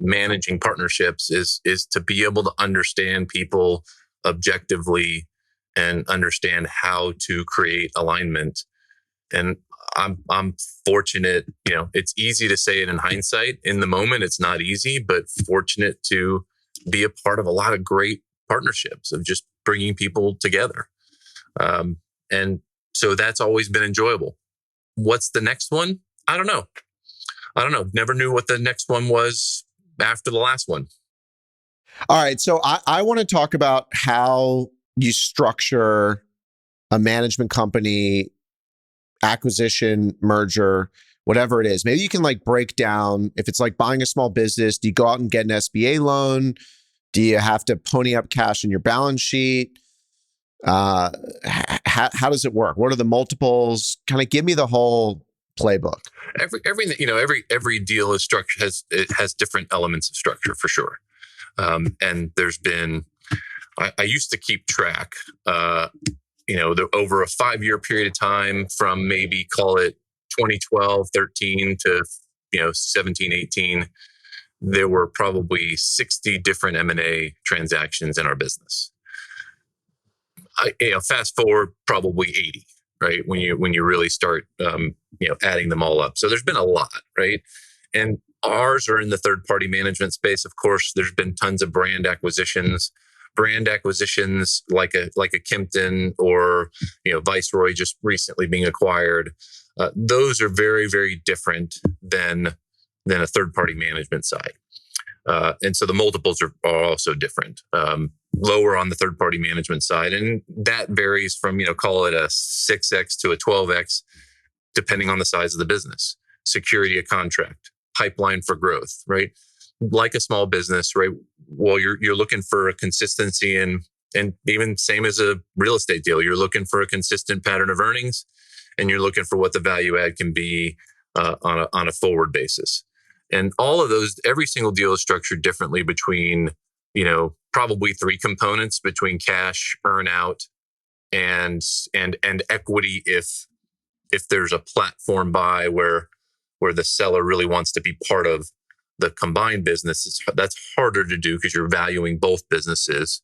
managing partnerships is to be able to understand people objectively and understand how to create alignment. And I'm fortunate, it's easy to say it in hindsight. In the moment, it's not easy, but fortunate to be a part of a lot of great partnerships of just bringing people together. And so that's always been enjoyable. What's the next one? I don't know. Never knew what the next one was after the last one. All right. So I want to talk about how you structure a management company, acquisition, merger, whatever it is. Maybe you can break down, if it's like buying a small business, do you go out and get an SBA loan? Do you have to pony up cash in your balance sheet? How does it work? What are the multiples? Kind of give me the whole playbook. Every deal is structured, has different elements of structure for sure. And there's been, I used to keep track, over a 5-year period of time from maybe call it 2012, 13 to, 17, 18, there were probably 60 different M&A transactions in our business. Fast forward probably 80, right? When you really start, adding them all up. So there's been a lot, right? And ours are in the third party management space. Of course, there's been tons of brand acquisitions like a Kimpton or, Viceroy just recently being acquired. Those are very, very different than a third party management side. And so the multiples are also different. Lower on the third party management side. And that varies from, call it a 6X to a 12X, depending on the size of the business. Security of contract, pipeline for growth, right? Like a small business, right? Well, you're looking for a consistency and even same as a real estate deal, you're looking for a consistent pattern of earnings and you're looking for what the value add can be on a forward basis. And all of those, every single deal is structured differently between, probably three components between cash, earnout, and equity if there's a platform buy where the seller really wants to be part of the combined business. That's harder to do because you're valuing both businesses.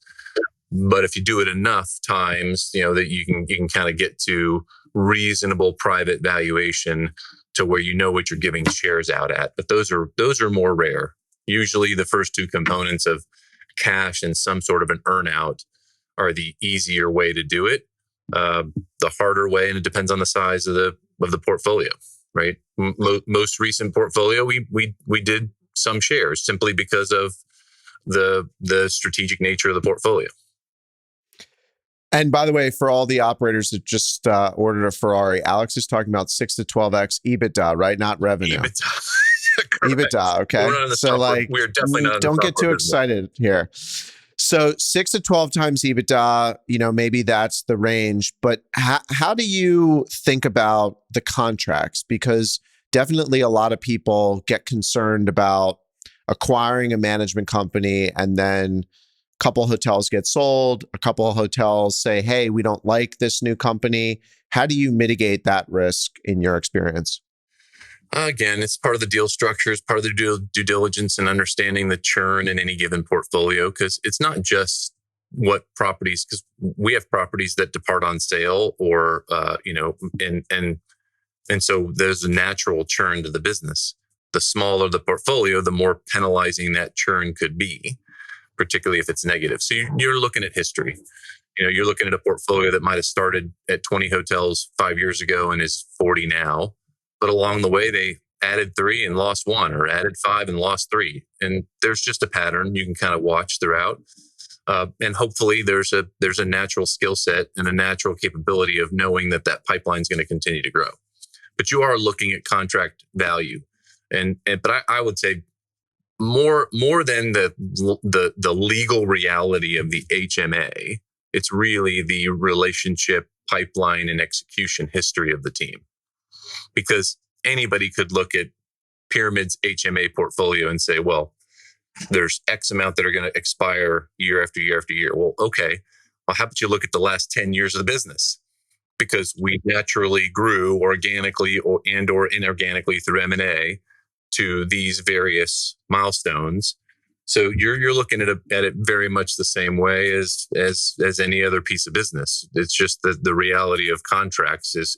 But if you do it enough times, that you can kind of get to reasonable private valuation to where what you're giving shares out at. But those are more rare. Usually the first two components of cash and some sort of an earnout are the easier way to do it. The harder way, and it depends on the size of the portfolio, right? Most recent portfolio, we did some shares simply because of the strategic nature of the portfolio. And by the way, for all the operators that just ordered a Ferrari, Alex is talking about 6 to 12x EBITDA, right? Not revenue. EBITDA. EBITDA, okay? So we're definitely not. Don't get too excited here. So 6 to 12 times EBITDA, maybe that's the range. But how do you think about the contracts? Because definitely a lot of people get concerned about acquiring a management company and then a couple hotels get sold. A couple of hotels say, hey, we don't like this new company. How do you mitigate that risk in your experience? Again, it's part of the deal structure, it's part of the due diligence and understanding the churn in any given portfolio, because it's not just what properties, because we have properties that depart on sale or, and so there's a natural churn to the business. The smaller the portfolio, the more penalizing that churn could be, particularly if it's negative. So you're looking at history. You're looking at a portfolio that might have started at 20 hotels 5 years ago and is 40 now. But along the way, they added 3 and lost 1, or added 5 and lost 3. And there's just a pattern you can kind of watch throughout. And hopefully there's a natural skill set and a natural capability of knowing that pipeline is going to continue to grow. But you are looking at contract value. But I would say more than the legal reality of the HMA, it's really the relationship, pipeline, and execution history of the team. Because anybody could look at Pyramid's HMA portfolio and say, well, there's X amount that are going to expire year after year after year. Well, okay. Well, how about you look at the last 10 years of the business? Because we naturally grew organically or inorganically through M&A to these various milestones. So you're looking at it very much the same way as any other piece of business. It's just the reality of contracts is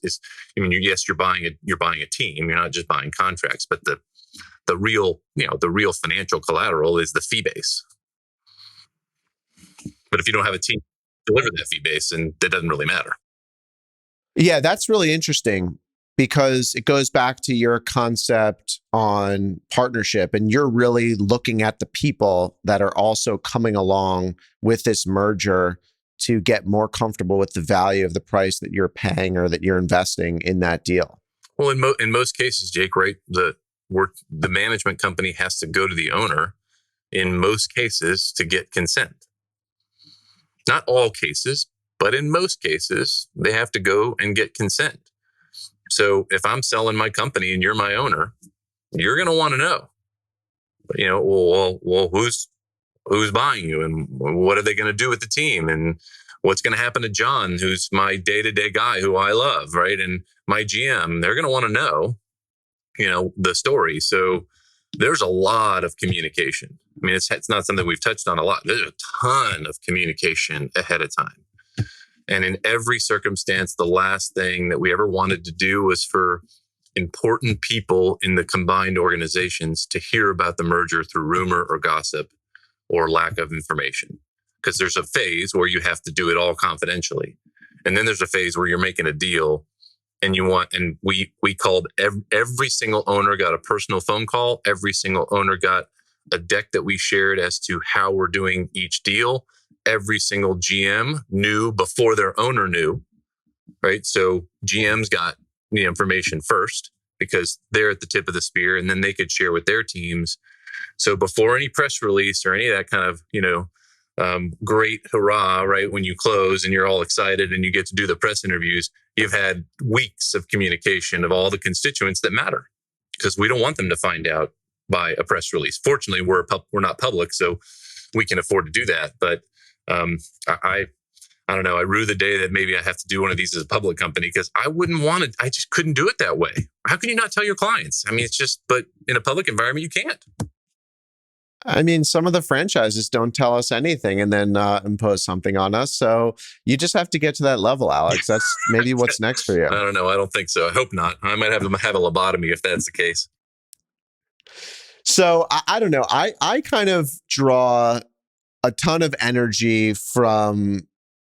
yes, you're buying a team. You're not just buying contracts, but the real financial collateral is the fee base. But if you don't have a team to deliver that fee base, then that doesn't really matter. Yeah, that's really interesting, because it goes back to your concept on partnership, and you're really looking at the people that are also coming along with this merger to get more comfortable with the value of the price that you're paying or that you're investing in that deal. Well, in most cases, Jake, right, the management company has to go to the owner in most cases to get consent. Not all cases, but in most cases, they have to go and get consent. So if I'm selling my company and you're my owner, you're going to want to know, well, who's buying you, and what are they going to do with the team, and what's going to happen to John, who's my day-to-day guy who I love, right? And my GM, they're going to want to know, the story. So there's a lot of communication. I mean, it's not something we've touched on a lot. There's a ton of communication ahead of time. And in every circumstance, the last thing that we ever wanted to do was for important people in the combined organizations to hear about the merger through rumor or gossip or lack of information. Because there's a phase where you have to do it all confidentially. And then there's a phase where you're making a deal and we called every single owner got a personal phone call. Every single owner got a deck that we shared as to how we're doing each deal. Every single GM knew before their owner knew, right? So GMs got the information first because they're at the tip of the spear, and then they could share with their teams. So before any press release or any of that kind of, great hurrah, right? When you close and you're all excited and you get to do the press interviews, you've had weeks of communication of all the constituents that matter, because we don't want them to find out by a press release. Fortunately, we're not public, so we can afford to do that. But I don't know. I rue the day that maybe I have to do one of these as a public company, because I wouldn't want to. I just couldn't do it that way. How can you not tell your clients? I mean, it's just. But in a public environment, you can't. I mean, some of the franchises don't tell us anything and then impose something on us. So you just have to get to that level, Alex. That's maybe what's next for you. I don't know. I don't think so. I hope not. I might have them have a lobotomy if that's the case. So I don't know. I kind of draw a ton of energy from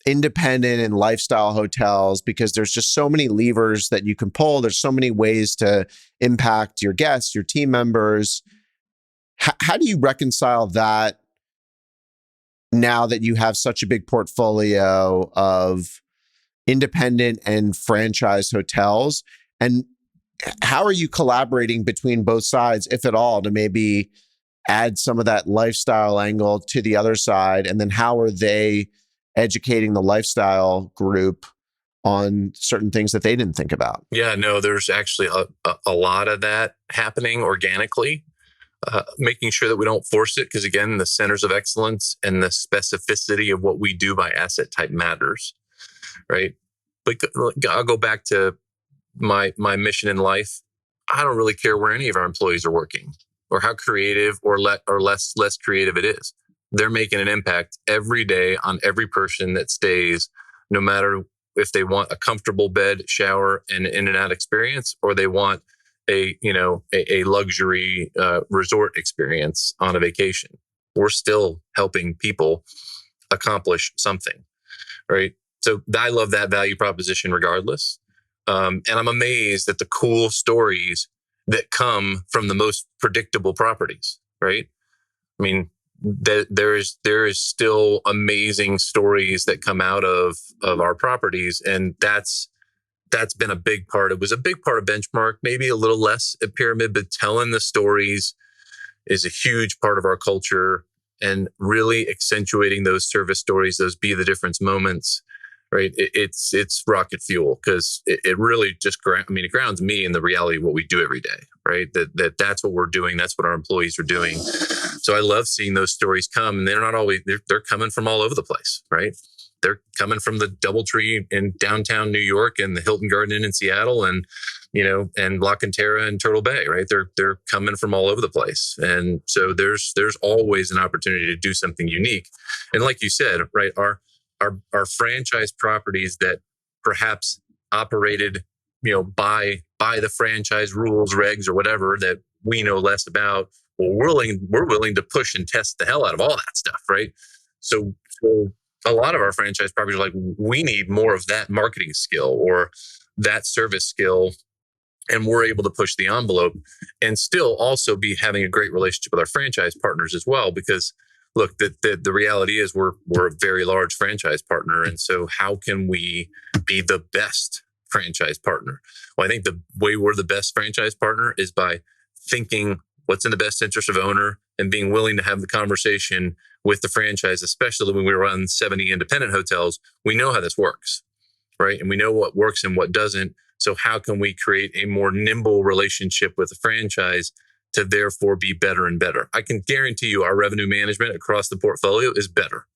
independent and lifestyle hotels because there's just so many levers that you can pull. There's so many ways to impact your guests, your team members. How do you reconcile that now that you have such a big portfolio of independent and franchise hotels? And how are you collaborating between both sides, if at all, to maybe add some of that lifestyle angle to the other side? And then how are they educating the lifestyle group on certain things that they didn't think about? Yeah, no, there's actually a lot of that happening organically. Making sure that we don't force it, because again, the centers of excellence and the specificity of what we do by asset type matters, right? But I'll go back to my mission in life. I don't really care where any of our employees are working or how creative or less creative it is. They're making an impact every day on every person that stays, no matter if they want a comfortable bed, shower, and in and out experience, or they want a luxury resort experience on a vacation. We're still helping people accomplish something, right? So I love that value proposition regardless. And I'm amazed at the cool stories that come from the most predictable properties, right? I mean, there is still amazing stories that come out of our properties, and that's been a big part. It was a big part of Benchmark, maybe a little less at Pyramid, but telling the stories is a huge part of our culture, and really accentuating those service stories, those be the difference moments, right? It's rocket fuel, because it really just, it grounds me in the reality of what we do every day, right? That's what we're doing. That's what our employees are doing. So I love seeing those stories come, and they're not always, they're coming from all over the place, right? They're coming from the DoubleTree in downtown New York and the Hilton Garden Inn in Seattle, and and La Cantera and Turtle Bay, right? They're coming from all over the place, and so there's always an opportunity to do something unique. And like you said, right, our franchise properties that perhaps operated, by the franchise rules, regs, or whatever that we know less about, we're willing to push and test the hell out of all that stuff, right? So a lot of our franchise properties are like, we need more of that marketing skill or that service skill. And we're able to push the envelope and still also be having a great relationship with our franchise partners as well. Because look, the reality is we're a very large franchise partner. And so how can we be the best franchise partner? Well, I think the way we're the best franchise partner is by thinking what's in the best interest of owner and being willing to have the conversation with the franchise, especially when we run 70 independent hotels. We know how this works, right? And we know what works and what doesn't. So how can we create a more nimble relationship with the franchise to therefore be better and better? I can guarantee you our revenue management across the portfolio is better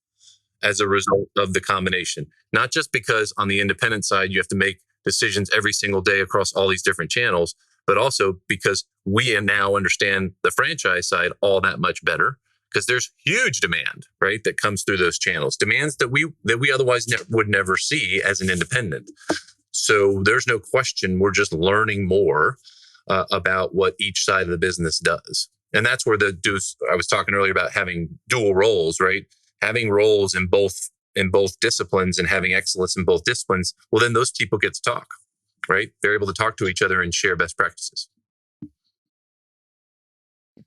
as a result of the combination. Not just because on the independent side, you have to make decisions every single day across all these different channels, but also because we now understand the franchise side all that much better, because there's huge demand, right, that comes through those channels, demands that we otherwise would never see as an independent. So there's no question we're just learning more about what each side of the business does. And that's where I was talking earlier about having dual roles, right? Having roles in both disciplines and having excellence in both disciplines. Well, then those people get to talk, right? They're able to talk to each other and share best practices.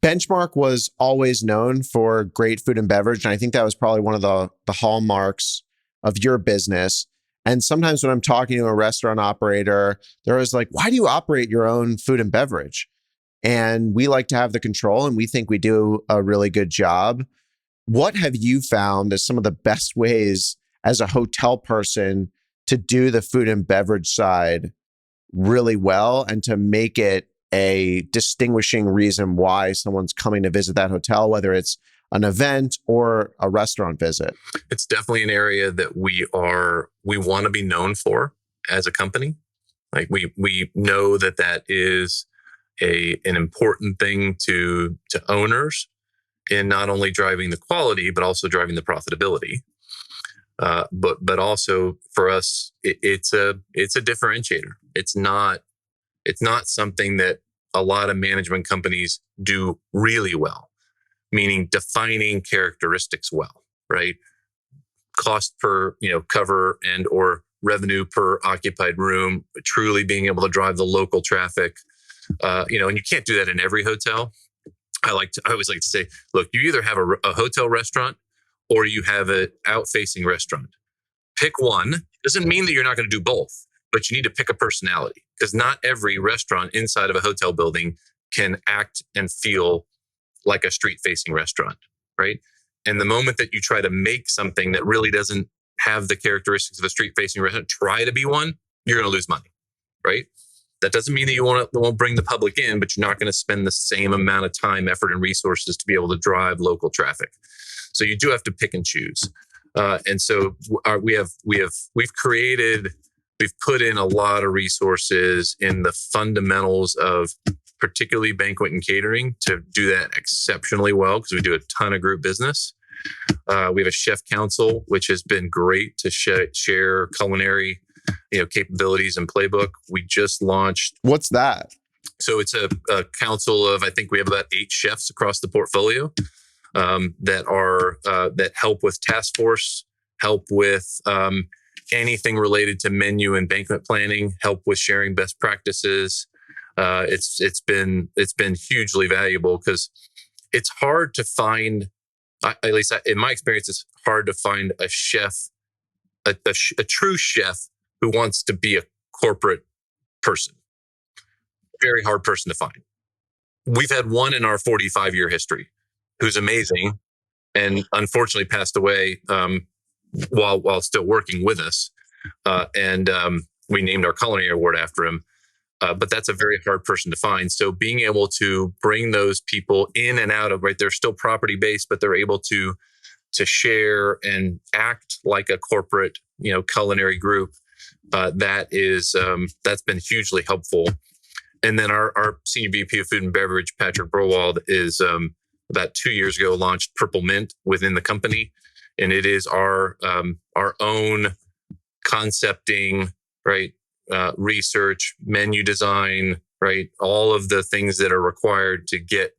Benchmark was always known for great food and beverage. And I think that was probably one of the hallmarks of your business. And sometimes when I'm talking to a restaurant operator, they're always like, why do you operate your own food and beverage? And we like to have the control, and we think we do a really good job. What have you found as some of the best ways as a hotel person to do the food and beverage side really well and to make it a distinguishing reason why someone's coming to visit that hotel, whether it's an event or a restaurant visit? It's definitely an area that we want to be known for as a company. Like we know that is an important thing to owners in not only driving the quality but also driving the profitability. But also for us, it's a differentiator. It's not something that a lot of management companies do really well, meaning defining characteristics well, right? Cost per cover and or revenue per occupied room, truly being able to drive the local traffic. And you can't do that in every hotel. I always like to say, look, you either have a hotel restaurant or you have an out-facing restaurant. Pick one. Doesn't mean that you're not going to do both, but you need to pick a personality, because not every restaurant inside of a hotel building can act and feel like a street-facing restaurant, right? And the moment that you try to make something that really doesn't have the characteristics of a street-facing restaurant, try to be one, you're going to lose money, right? That doesn't mean that you won't bring the public in, but you're not going to spend the same amount of time, effort, and resources to be able to drive local traffic. So you do have to pick and choose. And so we've put in a lot of resources in the fundamentals of particularly banquet and catering to do that exceptionally well, because we do a ton of group business. We have a chef council, which has been great to share culinary capabilities and playbook. We just launched. What's that? So it's a council of, I think we have about 8 chefs across the portfolio that help with task force, help with anything related to menu and banquet planning, help with sharing best practices. It's been hugely valuable, because it's hard to find, at least in my experience, it's hard to find a chef, a true chef who wants to be a corporate person. Very hard person to find. We've had one in our 45-year history who's amazing, and unfortunately passed away while still working with us. And we named our culinary award after him. But that's a very hard person to find. So being able to bring those people in and out of, right, they're still property based, but they're able to share and act like a corporate, culinary group. That's been hugely helpful. And then our senior VP of food and beverage, Patrick Burwald, is about 2 years ago launched Purple Mint within the company, and it is our own concepting, right? Research, menu design, right? All of the things that are required to get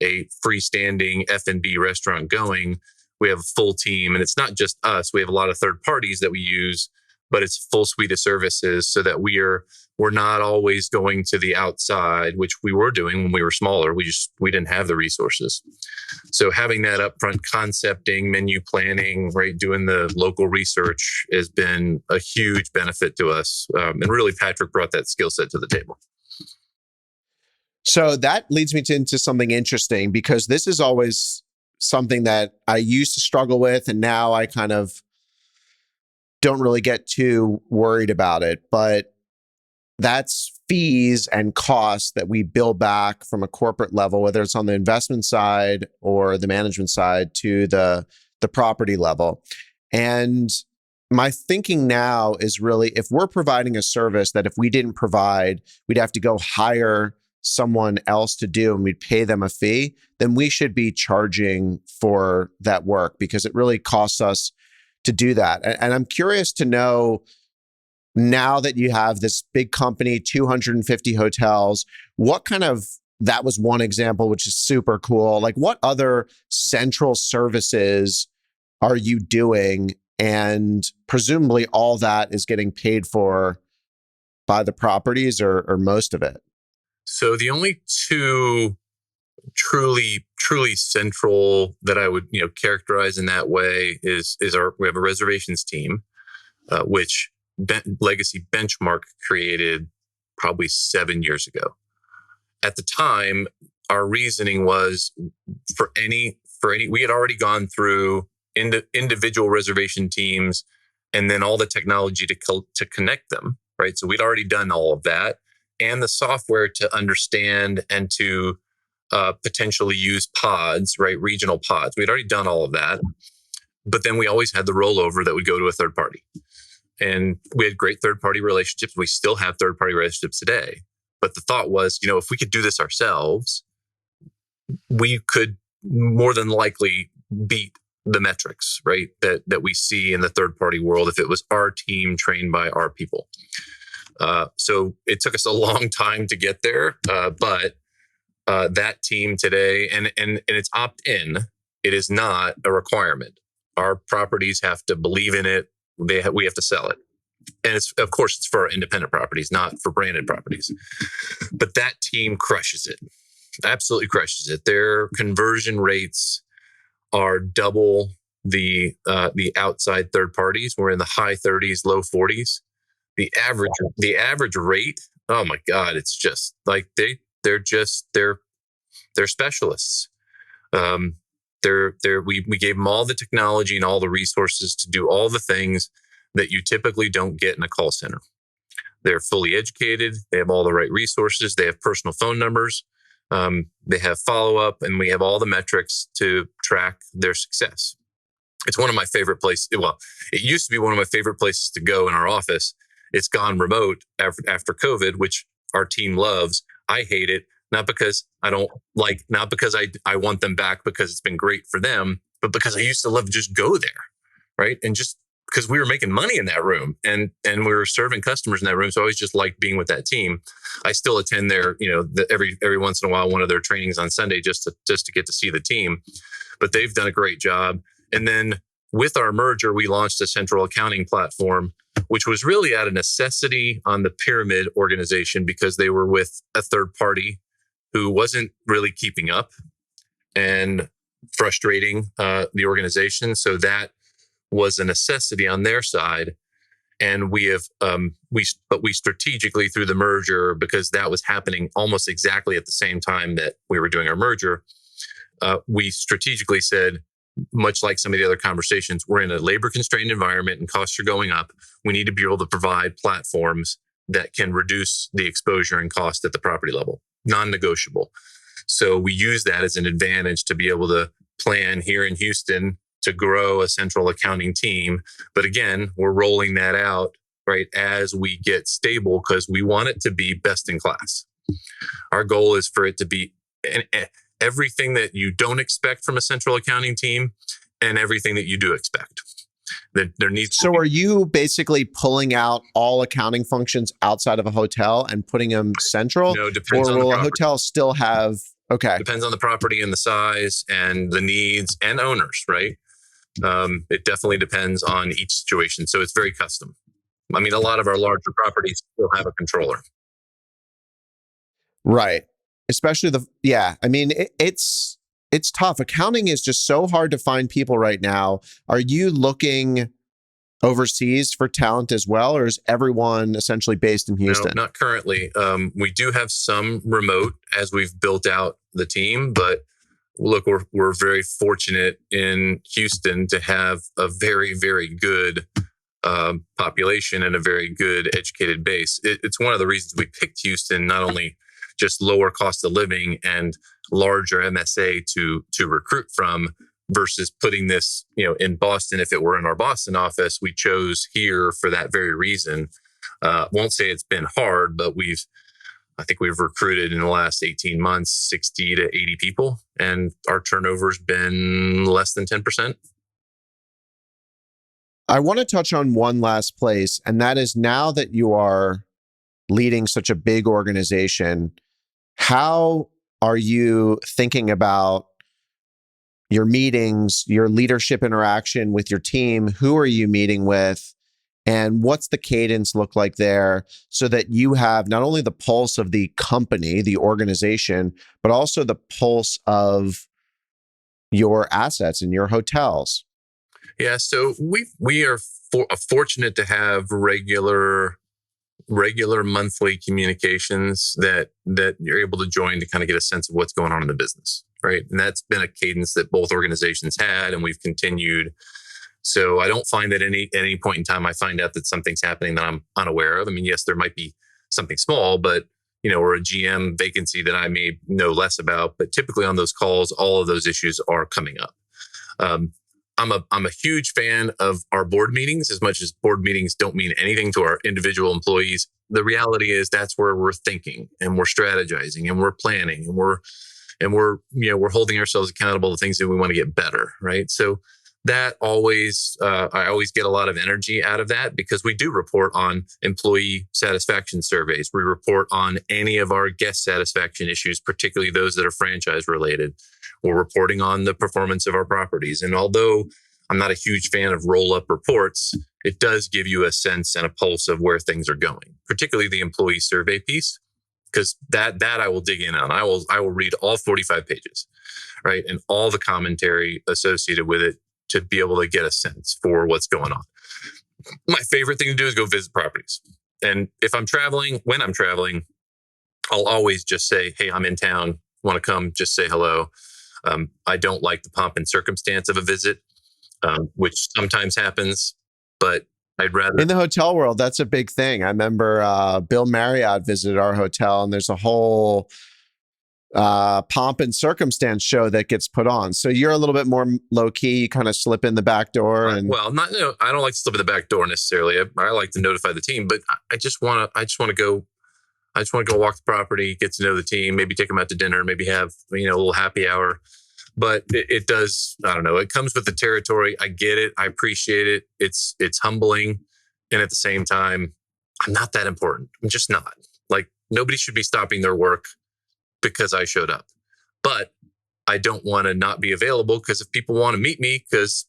a freestanding F&B restaurant going. We have a full team, and it's not just us. We have a lot of third parties that we use, but it's a full suite of services, so that we're not always going to the outside, which we were doing when we were smaller. We didn't have the resources. So having that upfront concepting, menu planning, right, doing the local research has been a huge benefit to us. And really, Patrick brought that skill set to the table. So that leads me into something interesting, because this is always something that I used to struggle with, and now I kind of don't really get too worried about it. But that's fees and costs that we bill back from a corporate level, whether it's on the investment side or the management side, to the property level. And my thinking now is really, if we're providing a service that if we didn't provide, we'd have to go hire someone else to do, and we'd pay them a fee, then we should be charging for that work, because it really costs us to do that. And I'm curious to know, now that you have this big company, 250 hotels, that was one example, which is super cool. Like, what other central services are you doing? And presumably all that is getting paid for by the properties, or most of it. So the only two truly central that I would characterize in that way is we have a reservations team, which Legacy Benchmark created probably 7 years ago. At the time, our reasoning was for any we had already gone through individual reservation teams, and then all the technology to connect them, right? So we'd already done all of that. and the software to understand and to potentially use pods, right? Regional pods. We'd already done all of that, but then we always had the rollover that would go to a third party. And we had great third party relationships. We still have third party relationships today. But the thought was, if we could do this ourselves, we could more than likely beat the metrics, right? That we see in the third party world if it was our team trained by our people. So it took us a long time to get there, but that team today, and it's opt-in. It is not a requirement. Our properties have to believe in it. We have to sell it. And it's for our independent properties, not for branded properties. But that team crushes it. Absolutely crushes it. Their conversion rates are double the outside third parties. We're in the high 30s, low 40s. The average rate, oh my God, it's just like they're specialists. We gave them all the technology and all the resources to do all the things that you typically don't get in a call center. They're fully educated. They have all the right resources. They have personal phone numbers. They have follow-up, and we have all the metrics to track their success. It's one of my favorite places. Well, it used to be one of my favorite places to go in our office. It's gone remote after COVID, which our team loves. I hate it. Not because I want them back because it's been great for them, but because I used to love to just go there, right? And just because we were making money in that room and we were serving customers in that room. So I always just liked being with that team. I still attend their, every once in a while, one of their trainings on Sunday just to get to see the team, but they've done a great job. And then with our merger, we launched a central accounting platform, which was really out of necessity on the pyramid organization because they were with a third party who wasn't really keeping up and frustrating the organization. So that was a necessity on their side. And we strategically through the merger, because that was happening almost exactly at the same time that we were doing our merger, we strategically said, much like some of the other conversations, we're in a labor constrained environment and costs are going up. We need to be able to provide platforms that can reduce the exposure and cost at the property level, non-negotiable. So we use that as an advantage to be able to plan here in Houston to grow a central accounting team. But again, we're rolling that out right as we get stable because we want it to be best in class. Our goal is for it to be everything that you don't expect from a central accounting team and everything that you do expect. So are you basically pulling out all accounting functions outside of a hotel and putting them central? No, depends or on the will a property. hotel still have, okay. Depends on the property and the size and the needs and owners, right? It definitely depends on each situation. So it's very custom. I mean, a lot of our larger properties still have a controller. Right. Especially it's tough. Accounting is just so hard to find people right now. Are you looking overseas for talent as well, or is everyone essentially based in Houston? No, not currently. We do have some remote as we've built out the team, but look, we're very fortunate in Houston to have a very, very good population and a very good educated base. It's one of the reasons we picked Houston, not only just lower cost of living and larger MSA to recruit from versus putting this, in Boston. If it were in our Boston office, we chose here for that very reason. Won't say it's been hard, but I think we've recruited in the last 18 months, 60 to 80 people, and our turnover's been less than 10%. I want to touch on one last place, and that is now that you are leading such a big organization, how are you thinking about your meetings, your leadership interaction with your team? Who are you meeting with? And what's the cadence look like there so that you have not only the pulse of the company, the organization, but also the pulse of your assets and your hotels? Yeah, so we are fortunate to have regular monthly communications that you're able to join to kind of get a sense of what's going on in the business, right? And that's been a cadence that both organizations had, and we've continued. So I don't find that at any point in time I find out that something's happening that I'm unaware of. I mean, yes, there might be something small, but or a GM vacancy that I may know less about. But typically on those calls, all of those issues are coming up. I'm a huge fan of our board meetings, as much as board meetings don't mean anything to our individual employees. The reality is that's where we're thinking and we're strategizing and we're planning and we're holding ourselves accountable to things that we want to get better, right? So that always, I always get a lot of energy out of that, because we do report on employee satisfaction surveys. We report on any of our guest satisfaction issues, particularly those that are franchise related. We're reporting on the performance of our properties. And although I'm not a huge fan of roll-up reports, it does give you a sense and a pulse of where things are going, particularly the employee survey piece, because that I will dig in on. I will read all 45 pages, right? And all the commentary associated with it to be able to get a sense for what's going on. My favorite thing to do is go visit properties. And if I'm traveling, when I'm traveling, I'll always just say, hey, I'm in town, want to come, just say hello. I don't like the pomp and circumstance of a visit, which sometimes happens, but I'd rather... In the hotel world, that's a big thing. I remember Bill Marriott visited our hotel, and there's a whole pomp and circumstance show that gets put on. So you're a little bit more low key, you kind of slip in the back door. And well, I don't like to slip in the back door necessarily. I like to notify the team, but I just want to go walk the property, get to know the team, maybe take them out to dinner, maybe have, a little happy hour. But it does, I don't know, it comes with the territory. I get it. I appreciate it. It's humbling. And at the same time, I'm not that important. I'm just not. Like, nobody should be stopping their work because I showed up. But I don't want to not be available, because if people want to meet me because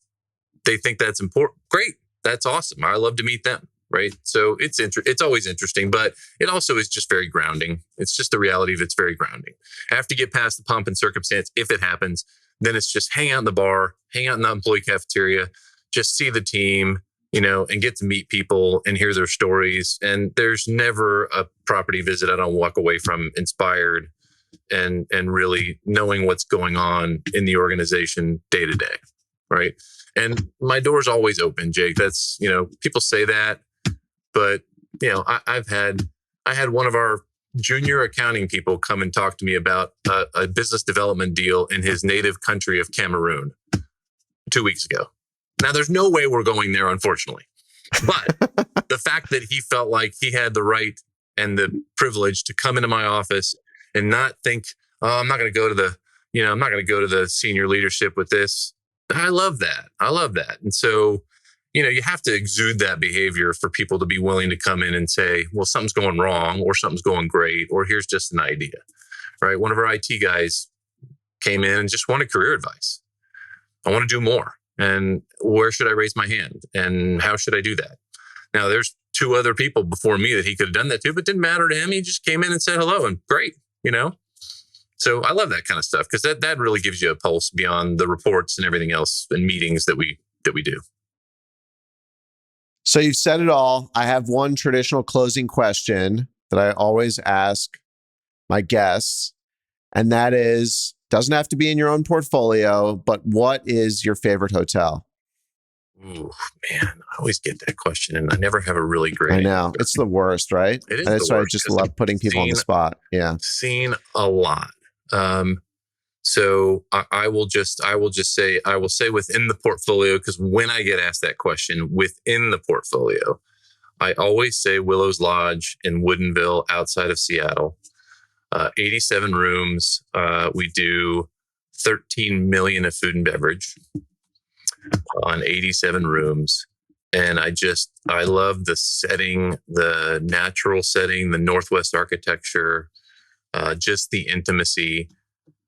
they think that's important, great. That's awesome. I love to meet them. Right. So it's always interesting, but it also is just very grounding. It's just the reality of it's very grounding. After you get past the pomp and circumstance, if it happens, then it's just hang out in the bar, hang out in the employee cafeteria, just see the team, and get to meet people and hear their stories. And there's never a property visit I don't walk away from inspired and really knowing what's going on in the organization day to day. Right. And my door's always open, Jake. That's, people say that. But, I had one of our junior accounting people come and talk to me about a business development deal in his native country of Cameroon 2 weeks ago. Now, there's no way we're going there, unfortunately. But the fact that he felt like he had the right and the privilege to come into my office and not think, oh, I'm not going to go to the senior leadership with this. I love that. And so, you have to exude that behavior for people to be willing to come in and say, well, something's going wrong, or something's going great, or here's just an idea, right? One of our IT guys came in and just wanted career advice. I want to do more. And where should I raise my hand? And how should I do that? Now, there's 2 other people before me that he could have done that to, but it didn't matter to him. He just came in and said hello, and great, So I love that kind of stuff, because that really gives you a pulse beyond the reports and everything else and meetings that we do. So you've said it all. I have one traditional closing question that I always ask my guests, and that is, doesn't have to be in your own portfolio, but what is your favorite hotel? Ooh, man, I always get that question, and I never have a really great I know. answer. It's the worst, right? It is and that's the why worst, I just love putting people on the spot. Yeah. Seen a lot. So I will say within the portfolio, because when I get asked that question within the portfolio, I always say Willows Lodge in Woodinville outside of Seattle, 87 rooms. We do 13 million of food and beverage on 87 rooms. And I love the setting, the natural setting, the Northwest architecture, just the intimacy.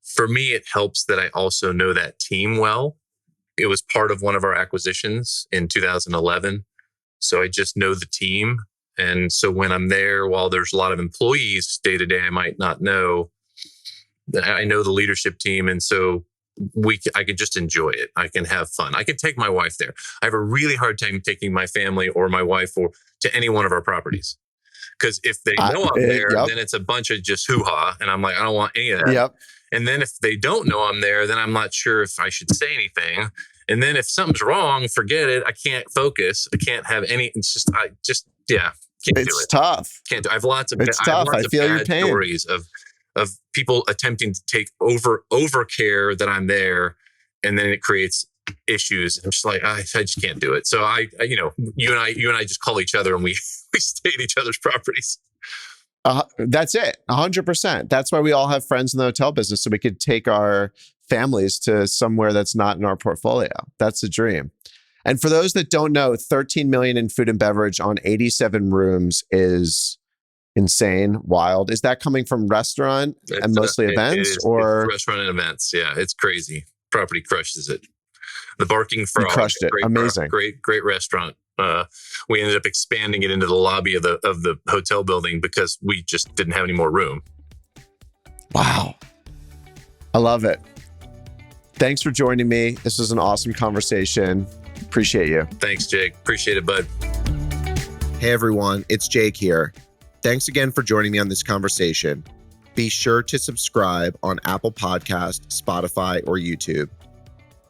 For me, it helps that I also know that team well. It was part of one of our acquisitions in 2011. So I just know the team. And so when I'm there, while there's a lot of employees day to day, I might not know, I know the leadership team. And so I can just enjoy it. I can have fun. I can take my wife there. I have a really hard time taking my family or my wife to any one of our properties. Because if they know I'm there, then it's a bunch of just hoo-ha. And I'm like, I don't want any of that. Yep. And then if they don't know I'm there, then I'm not sure if I should say anything. And then if something's wrong, forget it. I can't focus. I can't have any. It's just, yeah. Can't do It's it. tough. Can't do. I have lots of. It's I have tough. lots I of feel your bad pain. stories of people attempting to take over care that I'm there, and then it creates issues. I'm just like, I just can't do it. So you and I just call each other and we stay at each other's properties. That's it. 100%. That's why we all have friends in the hotel business, so we could take our families to somewhere that's not in our portfolio. That's the dream. And for those that don't know, 13 million in food and beverage on 87 rooms is insane, wild. Is that coming from restaurant and mostly events, or it's restaurant and events? Yeah, it's crazy. Property crushes it. The Barking Frog, you crushed it. Amazing, great restaurant. We ended up expanding it into the lobby of the hotel building because we just didn't have any more room. Wow, I love it. Thanks for joining me. This was an awesome conversation. Appreciate you. Thanks, Jake. Appreciate it, bud. Hey everyone, it's Jake here. Thanks again for joining me on this conversation. Be sure to subscribe on Apple Podcasts, Spotify, or YouTube.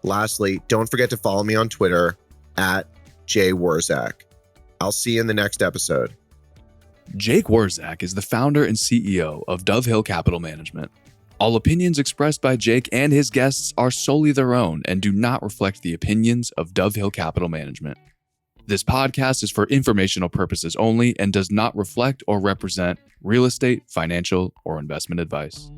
Lastly, don't forget to follow me on Twitter @JWurzak. I'll see you in the next episode. Jake Wurzak is the founder and CEO of Dove Hill Capital Management. All opinions expressed by Jake and his guests are solely their own and do not reflect the opinions of Dove Hill Capital Management. This podcast is for informational purposes only and does not reflect or represent real estate, financial, or investment advice.